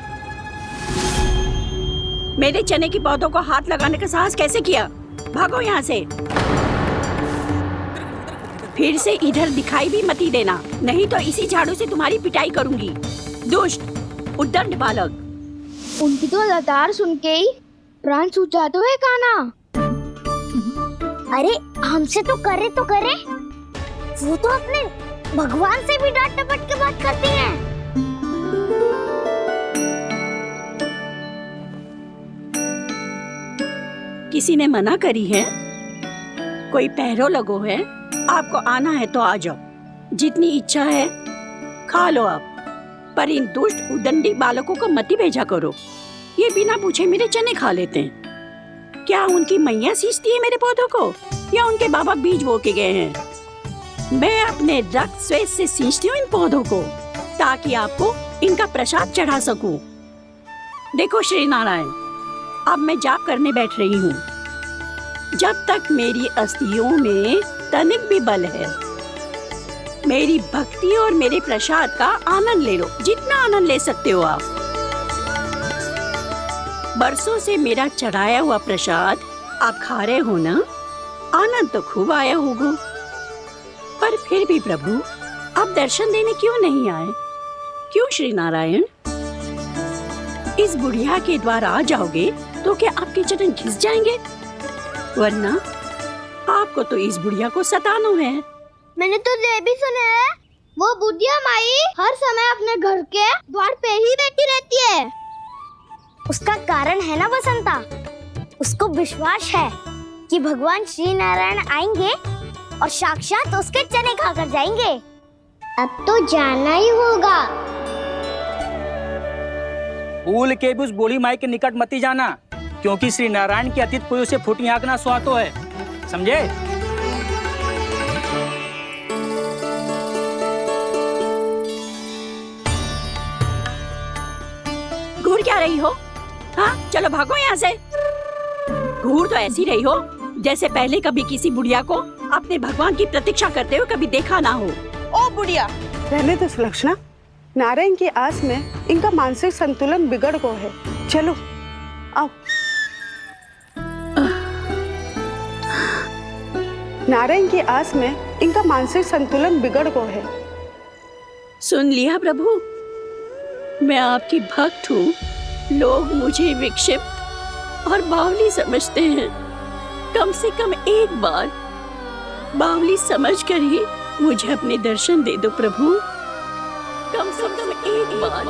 मेरे चने की पौधों को हाथ लगाने का साहस कैसे किया? भागो यहाँ से। फिर से इधर दिखाई भी मत ही देना, नहीं तो इसी झाड़ू से तुम्हारी पिटाई करूंगी। दुष्ट, उद्दंड बालक। उनकी तो लतार सुन के ही प्राण छूट जाते हुए कान्हा। अरे हमसे तो करे, वो तो अपने भगवान से भी डांट डपट के बात करती हैं। किसी ने मना करी है? कोई पहरो लगो है? आपको आना है तो आ जाओ, जितनी इच्छा है खा लो आप, पर इन दुष्ट उदंडी बालकों को मत ही भेजा करो। ये बिना पूछे मेरे चने खा लेते हैं। क्या उनकी मैया सींचती है मेरे पौधों को, या उनके बाबा बीज बो के गए हैं? मैं अपने रक्त स्वेद से सींचती हूँ इन पौधों को, ताकि आपको इनका प्रसाद चढ़ा सकूं। देखो श्री नारायण, अब मैं जाप करने बैठ रही हूँ। जब तक मेरी अस्थियों में तनिक भी बल है, मेरी भक्ति और मेरे प्रसाद का आनंद ले लो, जितना आनंद ले सकते हो आप। बरसों से मेरा चढ़ाया हुआ प्रसाद आप खा रहे हो ना, आनंद तो खूब आया होगा। पर फिर भी प्रभु, आप दर्शन देने क्यों नहीं आए? क्यों श्री नारायण? इस बुढ़िया के द्वार आ जाओगे तो क्या आपके चरण घिस जाएंगे? वरना आपको तो इस बुढ़िया को सताना है। मैंने तो ये भी सुना है, वो बुढ़िया माई हर समय अपने घर के द्वार पे ही बैठी रहती है। उसका कारण है ना बसंता, उसको विश्वास है कि भगवान श्री नारायण आएंगे और साक्षात उसके चने खाकर जाएंगे। अब तो जाना ही होगा। भूल के भी उस बूढ़ी माई के निकट मत ही जाना, क्योंकि श्री नारायण की अतीत पुरुष से फूटी आंकना स्वातो है, समझे? घूर क्या रही हो? हाँ, चलो भागो यहाँ से। घूर तो ऐसी रही हो जैसे पहले कभी किसी बुढ़िया को अपने भगवान की प्रतीक्षा करते हुए कभी देखा ना हो। ओ बुढ़िया, रहने दो सुलक्षणा, नारायण की आस में इनका मानसिक संतुलन बिगड़ गया है। चलो आओ। नारायण की आस में इनका मानसिक संतुलन बिगड़ गया है। सुन लिया प्रभु, मैं आपकी भक्त हूँ। लोग मुझे विक्षिप्त और बावली समझते हैं। कम से कम एक बार बावली समझकर ही मुझे अपने दर्शन दे दो प्रभु। कम से कम एक बार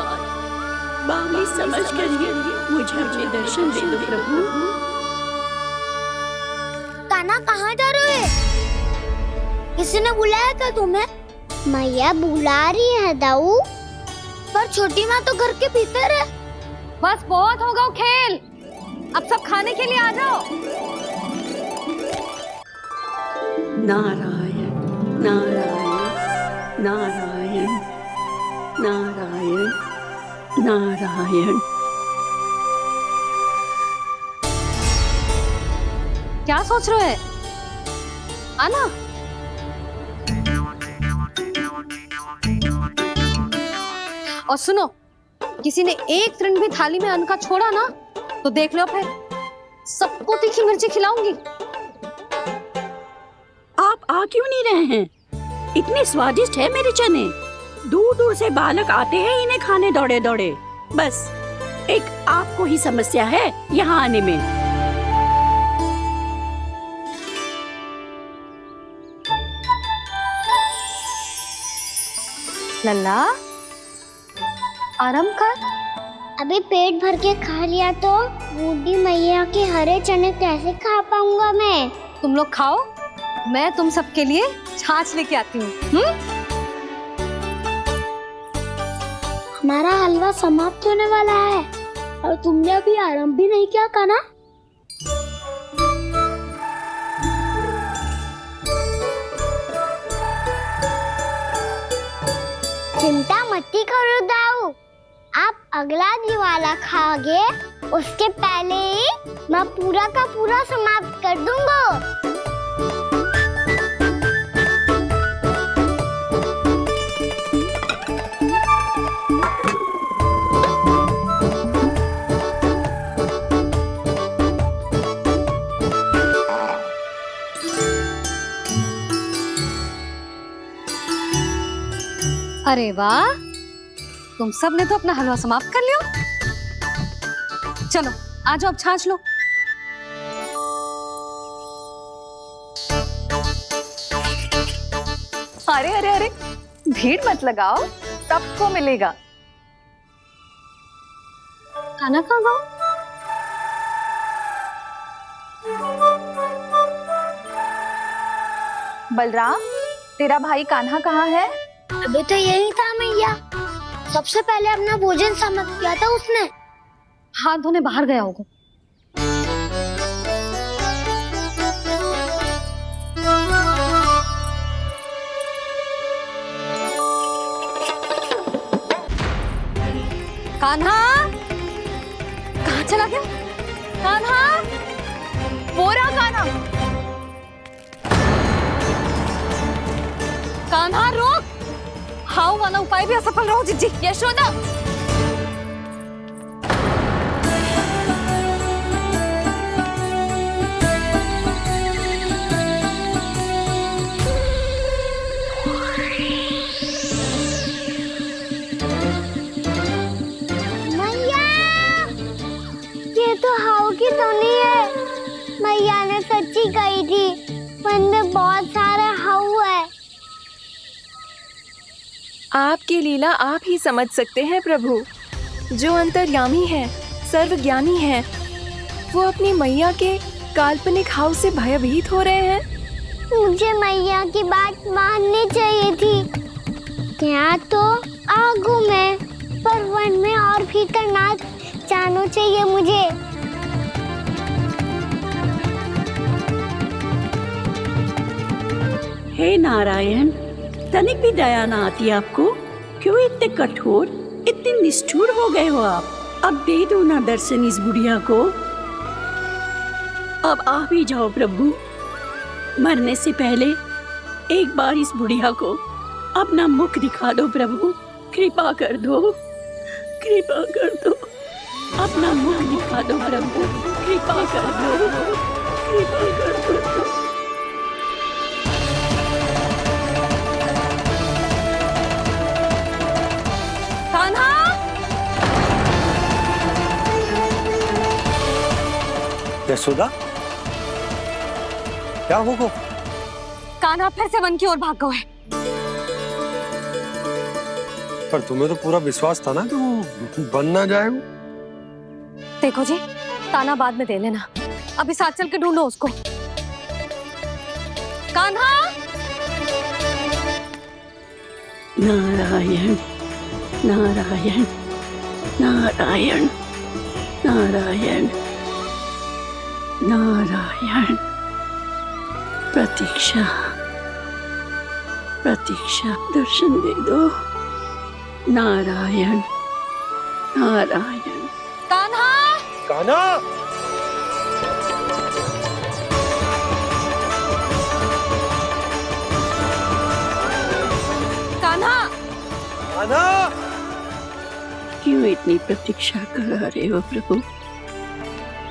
बावली समझकर ही मुझे अपने दर्शन दे दो प्रभु। कान्हा कहाँ जा रहे हो? किसी ने बुलाया था तुम्हें? मैया बुला रही है दाऊ, पर छोटी माँ तो घर के भीतर है। बस बहुत होगा खेल, अब सब खाने के लिए आ जाओ। नारायण नारायण नारायण नारायण नारायण। क्या सोच रहे हैं? आना। और सुनो, किसी ने एक तृण भी थाली में अन्न का छोड़ा ना तो देख लो, फिर सबको तीखी मिर्ची खिलाऊंगी। आप आ क्यों नहीं रहे हैं? इतने स्वादिष्ट है मेरे चने। दूर दूर से बालक आते हैं इन्हें खाने दौड़े दौड़े। बस एक आपको ही समस्या है यहाँ आने में। लल्ला, आराम कर। अभी पेट भर के खा लिया तो बूढ़ी मैया के हरे चने कैसे खा पाऊंगा मैं? तुम लोग खाओ, मैं तुम सबके लिए छाछ लेके आती हूँ। हमारा हलवा समाप्त होने वाला है और तुमने अभी आराम भी नहीं किया कान्हा। चिंता मत करो दाऊ, आप अगला दिवाला खाओगे उसके पहले ही मैं पूरा का पूरा समाप्त कर दूंगा। अरे वाह, तुम सब ने तो अपना हलवा समाप्त कर लिया। चलो आ जाओ, अब छाछ लो। अरे अरे अरे, भीड़ मत लगाओ, सबको मिलेगा। खाना कहाँ गया? बलराम, तेरा भाई कान्हा कहाँ है? अभी तो यही था मैया, सबसे पहले अपना भोजन समाप्त किया था उसने। हाथ धोने बाहर गया होगा। कान्हा, कहाँ चला गया? कान्हा, बोरा कान्हा। कान्हा रोक! हाउ वाला उपाय भी असफल रहो जिज्जी। यशोदा, मैया, ये तो हाउ की धुनी है। मैया ने सच्ची कही थी, वन में बहुत सारे हाउ है। आपकी लीला आप ही समझ सकते हैं प्रभु। जो अंतर्यामी है, सर्वज्ञानी है, वो अपनी मैया के काल्पनिक हाव से भयभीत हो रहे हैं। मुझे मैया की बात माननी चाहिए थी। यहाँ तो आगू में, पर वन में और भीतर ना जाना चाहिए मुझे। हे नारायण, तनिक भी दया ना आती आपको? क्यों इतने कठोर, इतने निष्ठुर हो गए हो आप? अब दे दो ना दर्शन इस बुढ़िया को। अब आ भी जाओ प्रभु। मरने से पहले एक बार इस बुढ़िया को अपना मुख दिखा दो प्रभु। कृपा कर दो, कृपा कर दो। अपना मुख दिखा दो प्रभु, कृपा कर दो, कृपा कर दो। यशोदा, क्या होगा? कान्हा फिर से वन की ओर भाग गया है। पर तुम्हें तो पूरा विश्वास था ना कि वो बन ना जाए। देखो जी, ताना बाद में दे लेना, अभी साथ चल के ढूंढो उसको। कान्हा! नारायण नारायण नारायण नारायण नारायण। प्रतीक्षा प्रतीक्षा, दर्शन दे दो। नारायण नारायण। कान्हा, कान्हा, कान्हा, कान्हा। क्यों इतनी प्रतीक्षा करा रहे हो प्रभु?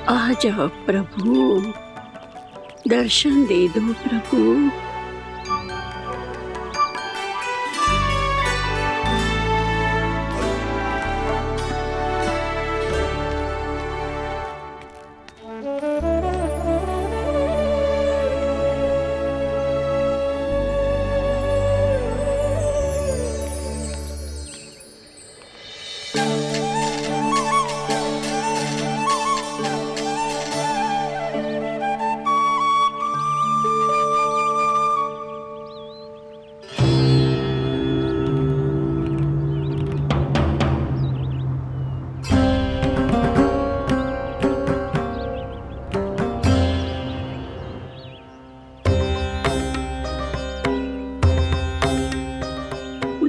आ जाओ प्रभु, दर्शन दे दो प्रभु।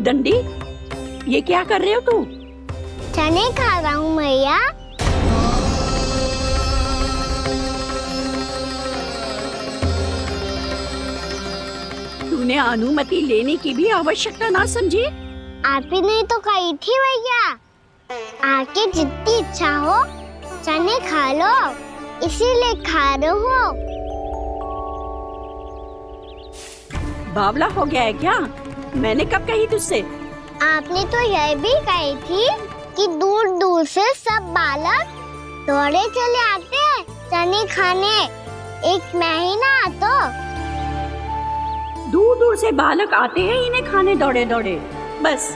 दंडी, ये क्या कर रहे हो तू? चने खा रहा हूँ मैया। तूने अनुमति लेने की भी आवश्यकता ना समझी? आप ही ने तो कही थी भैया, आके जितनी इच्छा हो चने खा लो, इसीलिए खा रहे हो। बावला हो गया है क्या? मैंने कब कही तुझसे? आपने तो यह भी कही थी कि दूर दूर से सब बालक दौड़े चले आते हैं चने खाने, एक महीना तो दूर दूर से बालक आते हैं इन्हें खाने दौड़े दौड़े। बस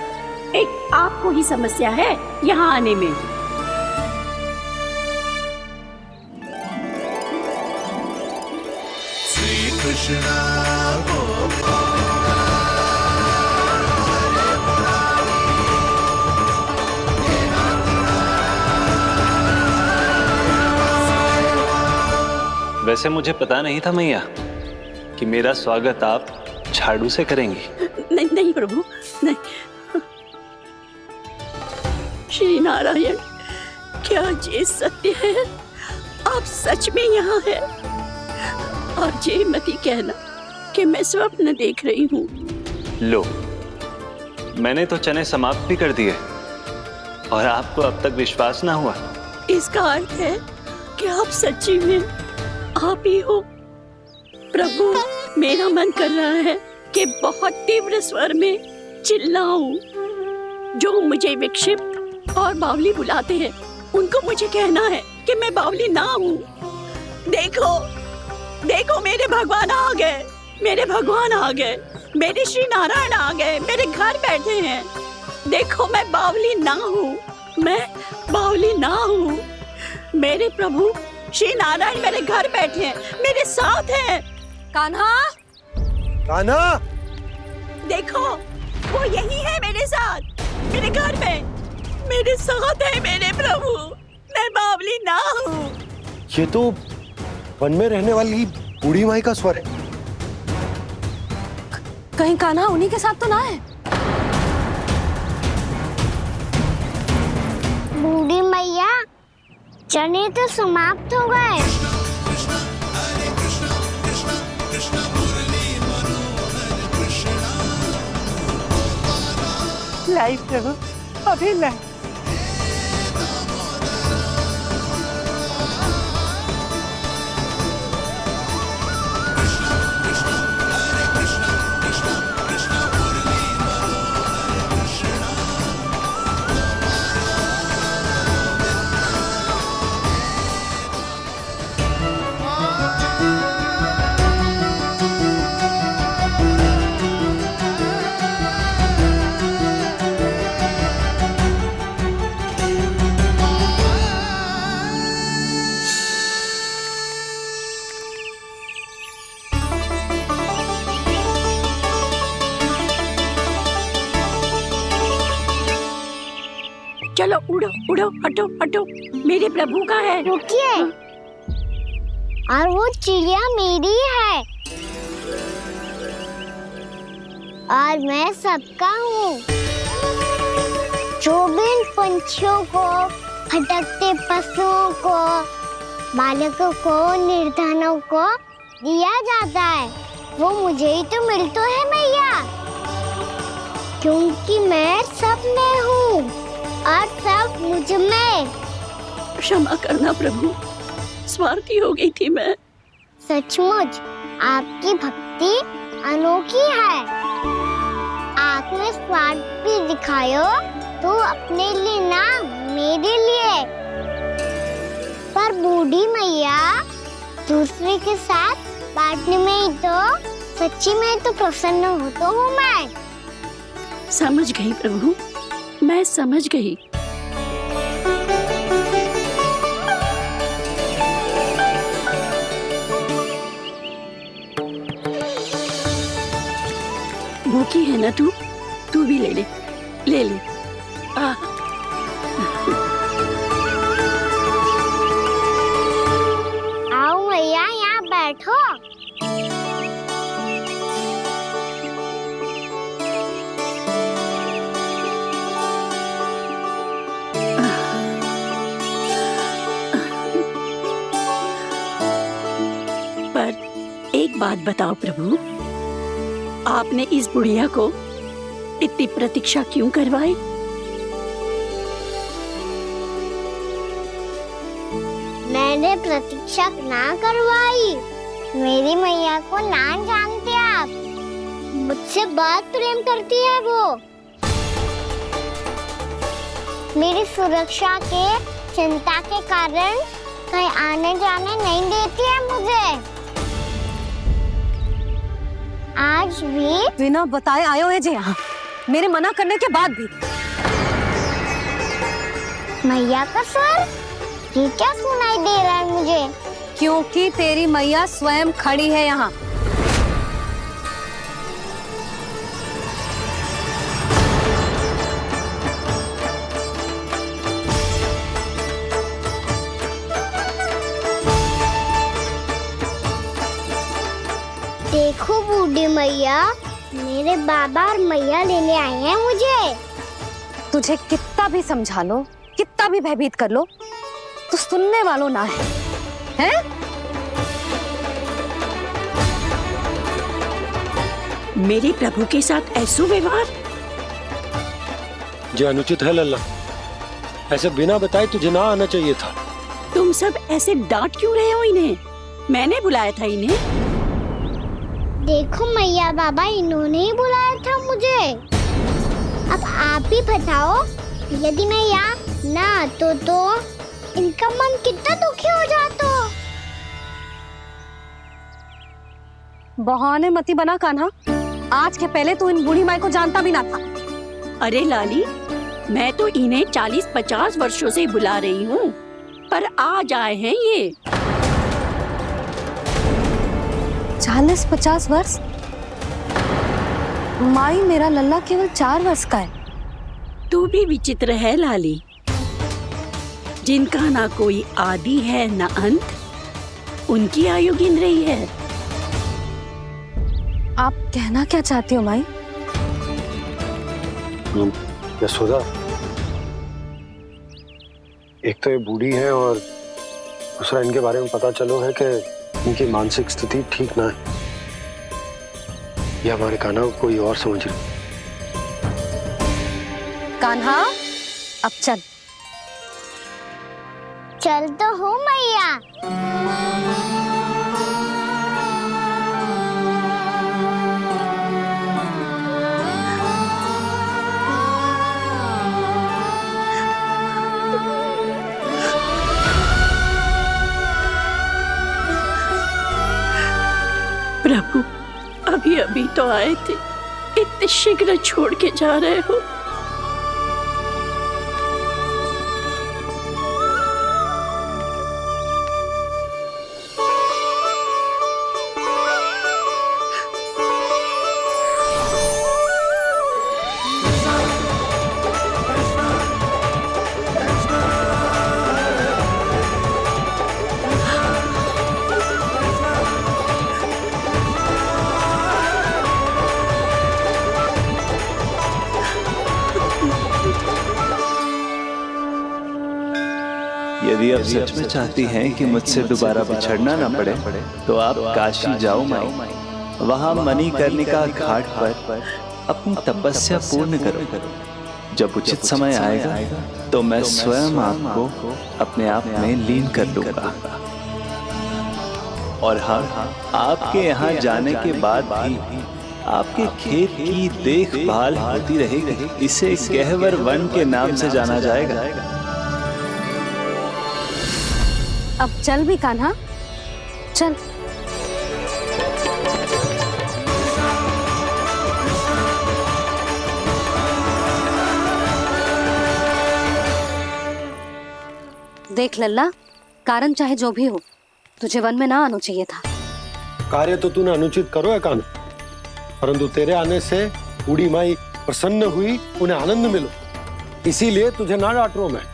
एक आपको ही समस्या है यहाँ आने में। श्री कृष्ण वैसे मुझे पता नहीं था मैया कि मेरा स्वागत आप झाड़ू से करेंगी। नहीं नहीं प्रभु, नहीं। श्री नारायण, क्या ये सत्य है? आप सच में यहाँ हैं? और ये मत ही कहना कि मैं स्वप्न देख रही हूँ। लो, मैंने तो चने समाप्त भी कर दिए और आपको अब तक विश्वास ना हुआ। इसका अर्थ है कि आप सच्ची में आप ही हो। प्रभु, मेरा मन कर रहा है कि बहुत तीव्र स्वर में चिल्लाऊं। जो मुझे विक्षिप्त और बावली बुलाते हैं उनको मुझे कहना है कि मैं बावली ना हूँ। देखो देखो, मेरे भगवान आ गए, मेरे भगवान आ गए, मेरे श्री नारायण आ गए, मेरे घर बैठे हैं। देखो, मैं बावली ना हूँ, मैं बावली ना हूँ। मेरे प्रभु श्री नारायण मेरे घर बैठे हैं, मेरे साथ हैं। कान्हा, कान्हा, देखो वो यही है मेरे साथ, मेरे घर में मेरे साथ है मेरे प्रभु। मैं बावली ना हूँ। ये तो वन में रहने वाली बूढ़ी माई का स्वर है। कहीं कान्हा उन्हीं के साथ तो ना है? बूढ़ी मैया, चने तो समाप्त हो गए। लाई प्रभु, अभी लाई। चलो उड़ो उड़ो, हटो हटो, मेरे प्रभु का है। रुकिए, और वो चिड़िया मेरी है। और मैं सबका हूँ। जो भी इन पंछियों को, भटकते पशुओं को, बालकों को, निर्धनों को दिया जाता है, वो मुझे ही तो मिलता है मैया, क्योंकि मैं सब में हूँ और सब मुझ में। क्षमा करना प्रभु, स्वार्थी हो गई थी मैं। सचमुच आपकी भक्ति अनोखी है। आपने स्वार्थ भी दिखायो तो अपने लिए ना, मेरे लिए। पर बूढ़ी मैया, दूसरे के साथ बांटने में ही तो सच्ची में तो प्रसन्न होता हूँ मैं। समझ गई प्रभु, मैं समझ गई। भूखी है ना तू भी ले ले, ले ले। आओ मैया, यहाँ बैठो। पर एक बात बताओ प्रभु, आपने इस बुढ़िया को इतनी प्रतीक्षा क्यों करवाई? मैंने प्रतीक्षा ना करवाई। मेरी मैया को ना जानते आप, मुझसे बहुत प्रेम करती है वो। मेरी सुरक्षा के चिंता के कारण कहीं आने जाने नहीं देती है मुझे। आज भी बिना बताए आयो है जे यहाँ, मेरे मना करने के बाद भी। मैया का स्वर ये क्या सुनाई दे रहा है मुझे? क्योंकि तेरी मैया स्वयं खड़ी है यहाँ। देखो बूढ़ी मैया, मेरे बाबा और मैया लेने आए हैं मुझे। तुझे कितना भी समझा लो, कितना भी भयभीत कर लो, तो सुनने वालों ना है, हैं? मेरे प्रभु के साथ ऐसा व्यवहार जो अनुचित है लल्ला। ऐसे बिना बताए तुझे ना आना चाहिए था। तुम सब ऐसे डांट क्यों रहे हो इन्हें? मैंने बुलाया था इन्हें। देखो मैया बाबा, इन्होंने ही बुलाया था मुझे। अब आप ही बताओ, यदि मैं यहाँ ना आतो तो इनका मन कितना दुखी हो जाता। बहाने मती बना कान्हा, आज के पहले तू इन बूढ़ी माई को जानता भी ना था। अरे लाली, मैं तो इन्हें 40-50 वर्षों से बुला रही हूँ, पर आज आए हैं ये। 40-50 वर्ष? माई, मेरा लल्ला केवल 4 वर्ष का है। तू भी विचित्र है लाली, जिनका ना कोई आदि है ना अंत, उनकी आयु गिन रही है। आप कहना क्या चाहती हो माई? यशोदा, एक तो ये बूढ़ी है और दूसरा इनके बारे में पता चलो है कि इनकी मानसिक स्थिति ठीक ना है। ये हमारे कान्हा को कोई और समझ रही। कान्हा, अब चल। चल तो हूँ मैया। प्रभु, अभी अभी तो आए थे, इतने शीघ्र छोड़ के जा रहे हो। यदि आप सच में चाहती हैं कि मुझसे दोबारा बिछड़ना ना पड़े तो आप काशी जाओ माई। वहां मणिकर्णिका घाट पर अपनी तपस्या पूर्ण करो। जब उचित समय आएगा तो मैं स्वयं आपको अपने आप में लीन कर लूंगा। और हाँ, आपके यहाँ जाने के बाद भी आपके खेत की देखभाल होती रहेगी। इसे गहवर वन के नाम से जाना जाएगा। अब चल भी कान्हा, चल। देख लल्ला, कारण चाहे जो भी हो, तुझे वन में ना आना चाहिए था। कार्य तो तूने अनुचित करो है कान्हा, परंतु तेरे आने से बूढ़ी माई प्रसन्न हुई, उन्हें आनंद मिलो, इसीलिए तुझे ना डांट रहा हूं मैं।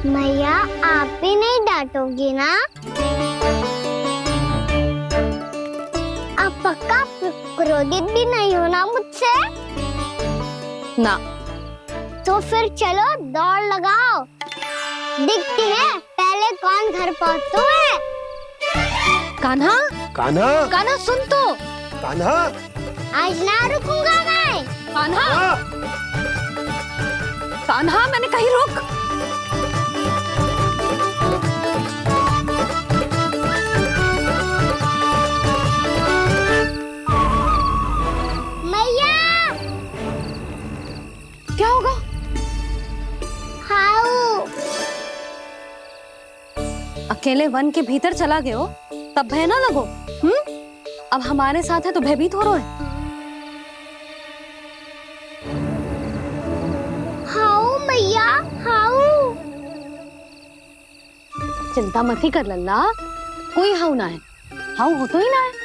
मैया, आप भी नहीं डांटोगी ना? आप पक्का क्रोधित भी नहीं हो ना मुझसे? ना। तो फिर चलो दौड़ लगाओ, दिखती है पहले कौन घर पहुंचता है। कान्हा, कान्हा, कान्हा सुन तो। कान्हा, आज ना रुकूंगा मैं। कान्हा, कान्हा, मैंने कहीं रुक। मैया, क्या होगा? हाउ अकेले वन के भीतर चला गए हो तब भय ना लगो। अब हमारे साथ है तो भयभीत हो रहे हैं। हाउ मैया, हाउ। चिंता मत ही कर लल्ला, कोई हाउ ना है। हाउ हो तो ही ना है।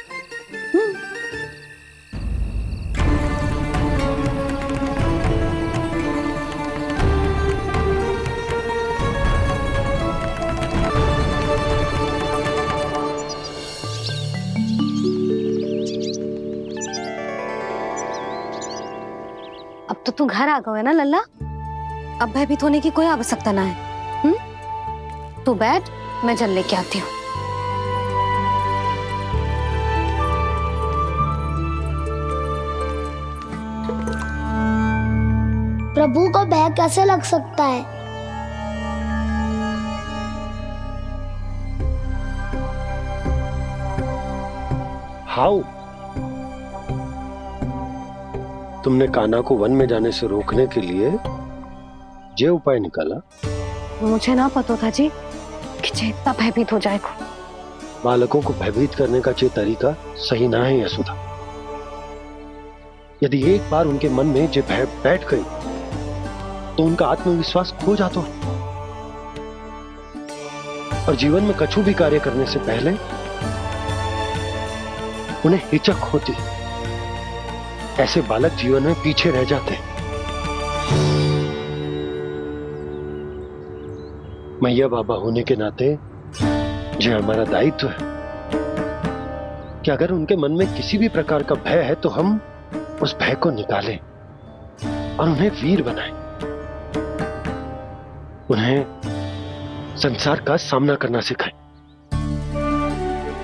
अब तो तू घर आ गया है ना लल्ला, अब भयभीत होने की कोई आवश्यकता ना है। तू बैठ, मैं जल लेके आती हूँ। प्रभु को भय कैसे लग सकता है? हाउ? तुमने कान्हा को वन में जाने से रोकने के लिए ये उपाय निकाला? मुझे ना पता था जी कि जे इतना भयभीत हो जाएगा। बालकों को भयभीत करने का ये तरीका सही ना है यशोदा। यदि एक बार उनके मन में ये भय बैठ गई तो उनका आत्मविश्वास खो जाता है और जीवन में कछु भी कार्य करने से पहले उन्हें हिचक होती। ऐसे बालक जीवन में पीछे रह जाते हैं। मैया बाबा होने के नाते यह हमारा दायित्व है कि अगर उनके मन में किसी भी प्रकार का भय है तो हम उस भय को निकालें और उन्हें वीर बनाएं, उन्हें संसार का सामना करना सिखाएं।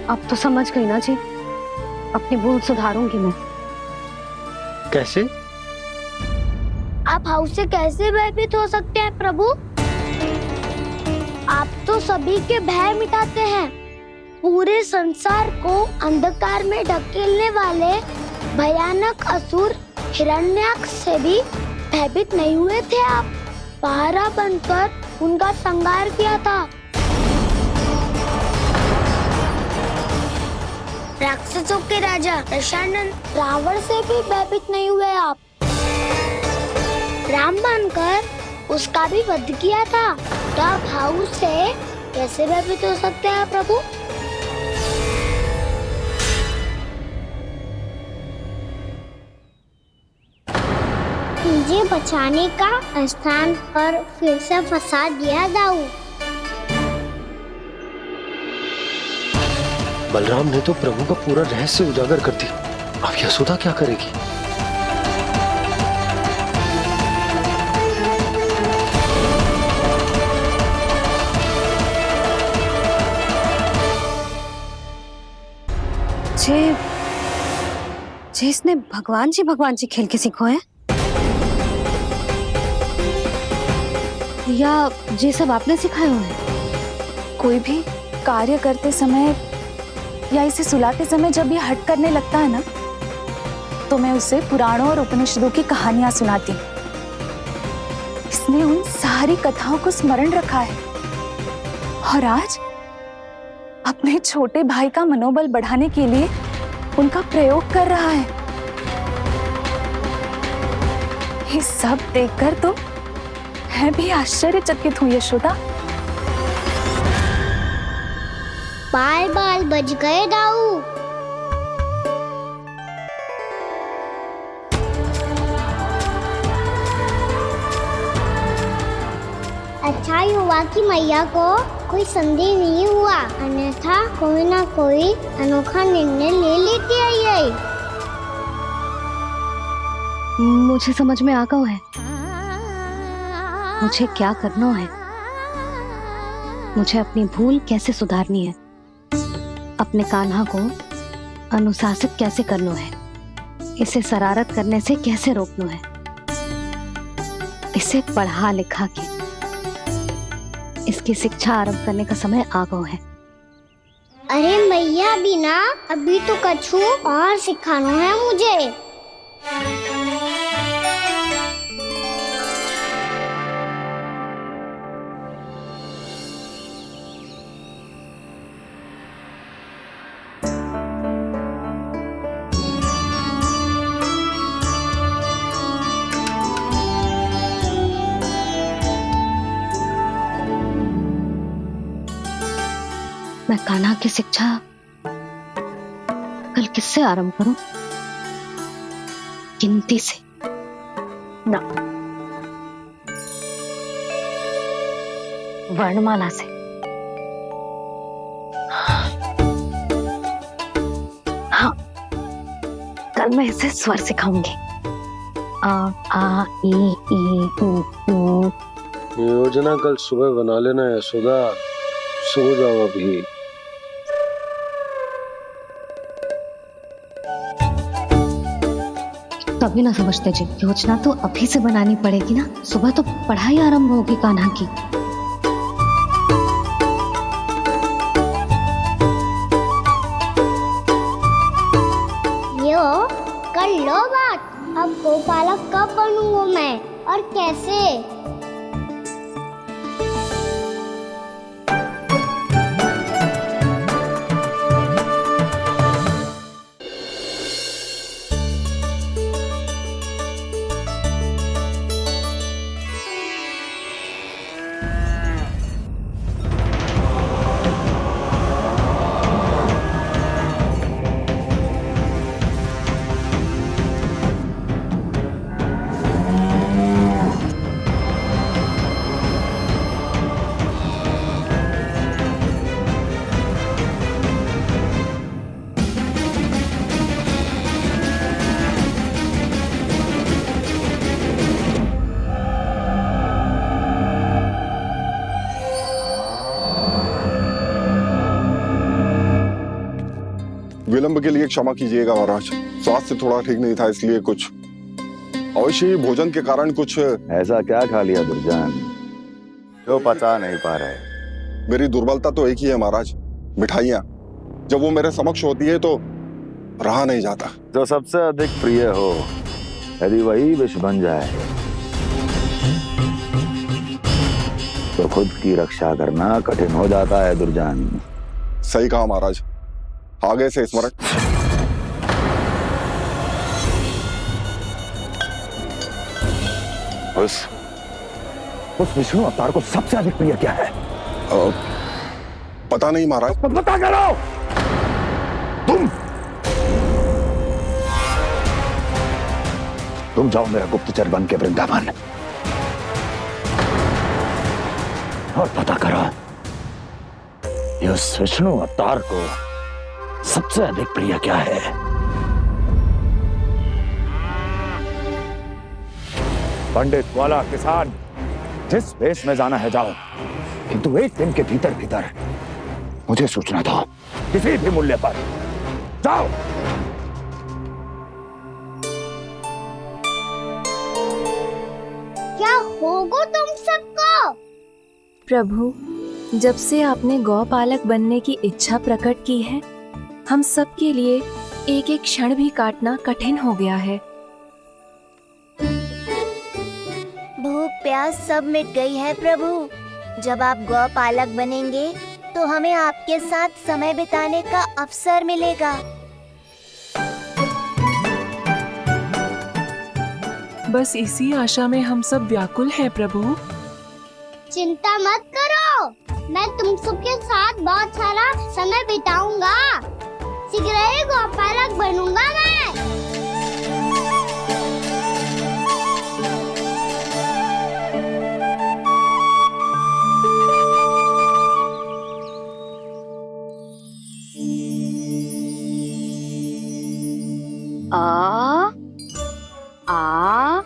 अब तो समझ गई ना जी, अपनी भूल सुधारूंगी मैं। कैसे? आप हाउ से कैसे भयभीत हो सकते हैं प्रभु? आप तो सभी के भय मिटाते हैं। पूरे संसार को अंधकार में ढकेलने वाले भयानक असुर हिरण्याक्ष से भी भयभीत नहीं हुए थे आप। पहरा बनकर उनका संहार किया था। राक्षसों के राजा दशानन रावण से भी भयभीत नहीं हुए आप। राम बनकर उसका भी वध किया था। तो आप हाउ से कैसे भयभीत हो सकते हैं प्रभु? मुझे बचाने का स्थान पर फिर से फंसा दिया दाऊ। बलराम ने तो प्रभु का पूरा रहस्य उजागर कर दिया। अब यशोदा क्या करेगी? जे इसने भगवान जी खेल के सीखो है, या ये सब आपने सिखाए हुए हैं? कोई भी कार्य करते समय या इसे सुलाते समय जब ये हट करने लगता है ना, तो मैं उसे पुराणों और उपनिषदों की कहानियां सुनाती। इसने उन सारी कथाओं को स्मरण रखा है और आज अपने छोटे भाई का मनोबल बढ़ाने के लिए उनका प्रयोग कर रहा है। ये सब देखकर तो मैं भी आश्चर्यचकित हूँ यशोदा। बाल बच गए दाऊ। अच्छा ही हुआ कि मैया को कोई संदेह नहीं हुआ, अन्यथा कोई ना कोई अनोखा निर्णय ले लेती है ये। मुझे समझ में आ गया है मुझे क्या करना है। मुझे अपनी भूल कैसे सुधारनी है, अपने कान्हा को अनुशासित कैसे करना है, इसे शरारत करने से कैसे रोकना है, इसे पढ़ा लिखा के इसकी शिक्षा आरंभ करने का समय आ गया है। अरे मैया बिना अभी तो कछु और सिखाना है मुझे। मैं कान्हा की शिक्षा कल किससे आरंभ करूं? गिनती से ना, वर्णमाला से। हाँ, कल मैं इसे स्वर सिखाऊंगी। आ ई ऊ। योजना कल सुबह बना लेना यशोदा, सो जाओ अभी। तभी ना समझते जी, योजना तो अभी से बनानी पड़ेगी ना, सुबह तो पढ़ाई आरंभ होगी कान्हा की। यो कर लो बात, अब गोपालक कब बनूंगा मैं और कैसे? विलंब के लिए क्षमा कीजिएगा महाराज, स्वास्थ्य थोड़ा ठीक नहीं था इसलिए कुछ अवश्य ही भोजन के कारण कुछ। ऐसा क्या खा लिया दुर्जन जो पचा नहीं पा रहे? मेरी दुर्बलता तो एक ही है महाराज, मिठाइयाँ। जब वो मेरे समक्ष होती है तो रहा नहीं जाता। जो सबसे अधिक प्रिय हो, यदि वही विष बन जाए तो खुद की रक्षा करना कठिन हो जाता है दुर्जन। सही कहा महाराज, आगे से स्मरण। उस विष्णु अवतार को सबसे अधिक प्रिय क्या है? पता नहीं महाराज। पता करो। तुम जाओ मेरा गुप्तचर बन के वृंदावन और पता करो इस विष्णु अवतार को सबसे अधिक प्रिय क्या है। पंडित वाला किसान जिस वेश में जाना है जाओ, किंतु एक दिन के भीतर भीतर मुझे सूचना दो, किसी भी मूल्य पर। बताओ। क्या होगा तुम सबको? प्रभु, जब से आपने गौपालक बनने की इच्छा प्रकट की है, हम सब के लिए एक एक क्षण भी काटना कठिन हो गया है। भूख प्यास सब मिट गई है प्रभु। जब आप गौपालक बनेंगे तो हमें आपके साथ समय बिताने का अवसर मिलेगा। बस इसी आशा में हम सब व्याकुल हैं प्रभु। चिंता मत करो, मैं तुम सबके साथ बहुत सारा समय बिताऊंगा। शीघ्र ही गौपालक बनूंगा मैं। आ आ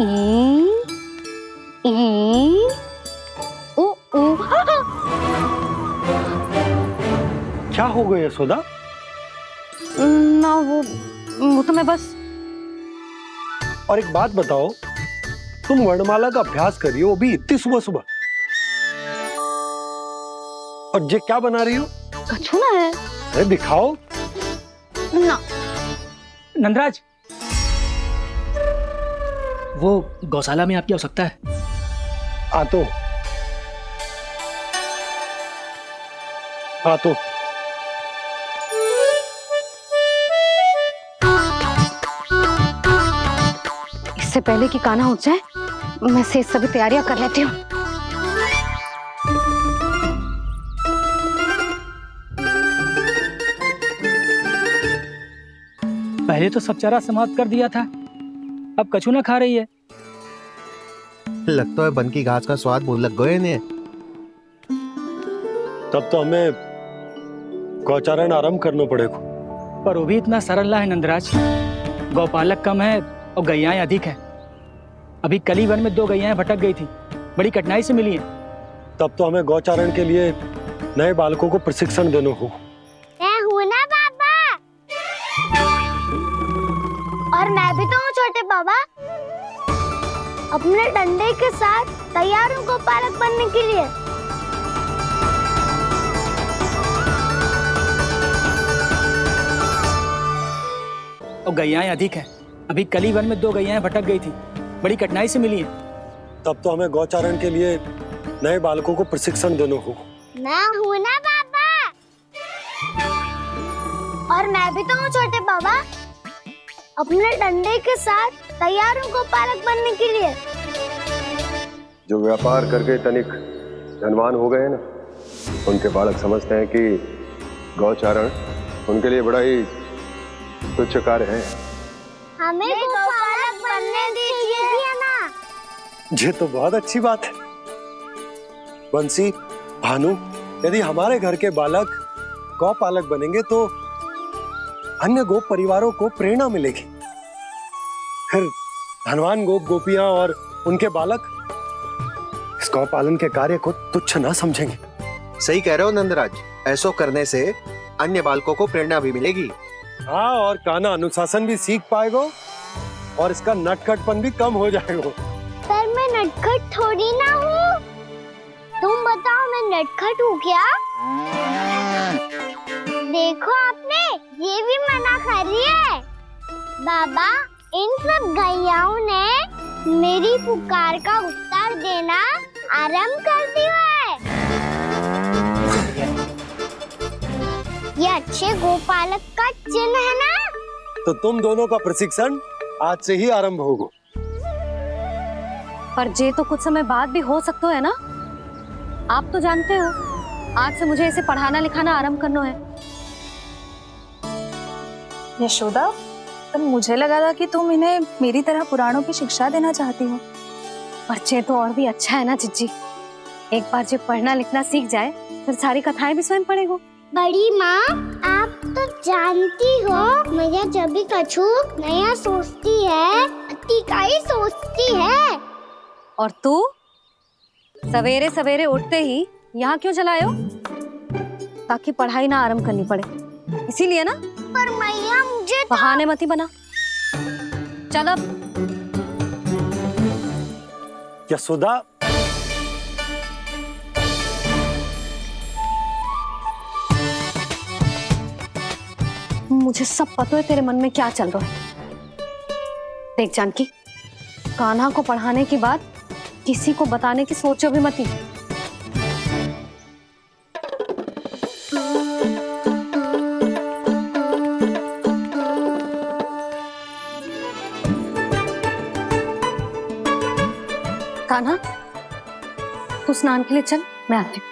ई उ उ। क्या हो गया यशोदा? ना वो तो मैं बस। और एक बात बताओ, तुम वर्णमाला का अभ्यास कर रही हो, वो भी इतनी सुबह सुबह, और ये क्या बना रही हो? कछुआ है। अरे दिखाओ ना। नंदराज, वो गौशाला में आपकी आवश्यकता है। आ तो इससे पहले कि कान्हा उठ जाए, मैं से सभी तैयारियां कर लेती हूँ। पहले तो सब चारा समाप्त कर दिया था, अब कछुआ खा रही है। लगता है बन की घास का स्वाद भूल लग गए ने। तब तो हमें गौचारण आरंभ करना पड़ेगा। पर वो भी इतना सरल है नंदराज। गौपालक कम है और गैयाएं अधिक है। अभी कली वन में 2 गैयाएं भटक गई थी, बड़ी कठिनाई से मिली हैं। तब तो हमें गौचारण के लिए नए बालकों को प्रशिक्षण देना होगा। मैं हूँ ना बाबा, और मैं भी तो हूँ छोटे बाबा। अपने डंडे के साथ तैयार हूँ गौपालक बनने के लिए। और गैयाएं अधिक है। अभी कली वन में 2 गैयाएं भटक गई थी, बड़ी कठिनाई से मिली हैं। तब तो हमें गौचारण के लिए नए बालकों को प्रशिक्षण देना होगा। मैं हूँ ना बाबा, और मैं भी तो हूँ छोटे बाबा। अपने डंडे के साथ तैयार हूँ गौपालक बनने के लिए। जो व्यापार करके तनिक धनवान हो गए ना, उनके बालक समझते हैं कि गौचारण उनके लिए बड़ा ही तुच्छ कार्य है। हमें गौपालक बनने दीजिए ना। ये तो बहुत अच्छी बात है। बंसी, भानु, यदि हमारे घर के बालक गौपालक बनेंगे तो अन्य गोप परिवारों को प्रेरणा मिलेगी। फिर धनवान गोप गोपियां और उनके बालक इस गौपालन के कार्य को तुच्छ ना समझेंगे। सही कह रहे हो नंदराज, ऐसा करने से अन्य बालकों को प्रेरणा भी मिलेगी। हाँ, और कान्हा अनुशासन भी सीख पाएगा और इसका नटखटपन भी कम हो जाएगा। पर मैं नटखट थोड़ी ना हूँ। तुम बताओ, मैं नटखट हूँ क्या? देखो आपने, ये भी मना कर रही है। बाबा, इन सब गैयाओं ने मेरी पुकार का उत्तर देना आरंभ कर दिया है। ये अच्छे गोपालक का चिन्ह है ना? तो तुम दोनों का प्रशिक्षण आज से ही आरंभ होगा। पर जे तो कुछ समय बाद भी हो सकता है ना। आप तो जानते हो, आज से मुझे इसे पढ़ाना लिखाना आरंभ करना है। यशोदा, पर मुझे लगा था कि तुम इन्हें मेरी तरह पुराणों की शिक्षा देना चाहती हो। पर जे तो और भी अच्छा है ना चिज्जी। एक बार जो पढ़ना लिखना सीख जाए, फिर सारी कथाएं भी स्वयं पढ़ेगा। बड़ी माँ, आप तो जानती हो, मैया जब भी कछु नया सोचती है, का ही सोचती है। और तू सवेरे सवेरे उठते ही यहाँ क्यों चलाए हो? ताकि पढ़ाई ना आरंभ करनी पड़े। इसीलिए ना। पर मैया मुझे बहाने मत ही बना। चल अब। यशोदा, मुझे सब पता है तेरे मन में क्या चल रहा है। देख जानकी, कान्हा को पढ़ाने की बात किसी को बताने की सोचो भी मत ही। कान्हा, तू स्नान के लिए चल, मैं आती हूँ।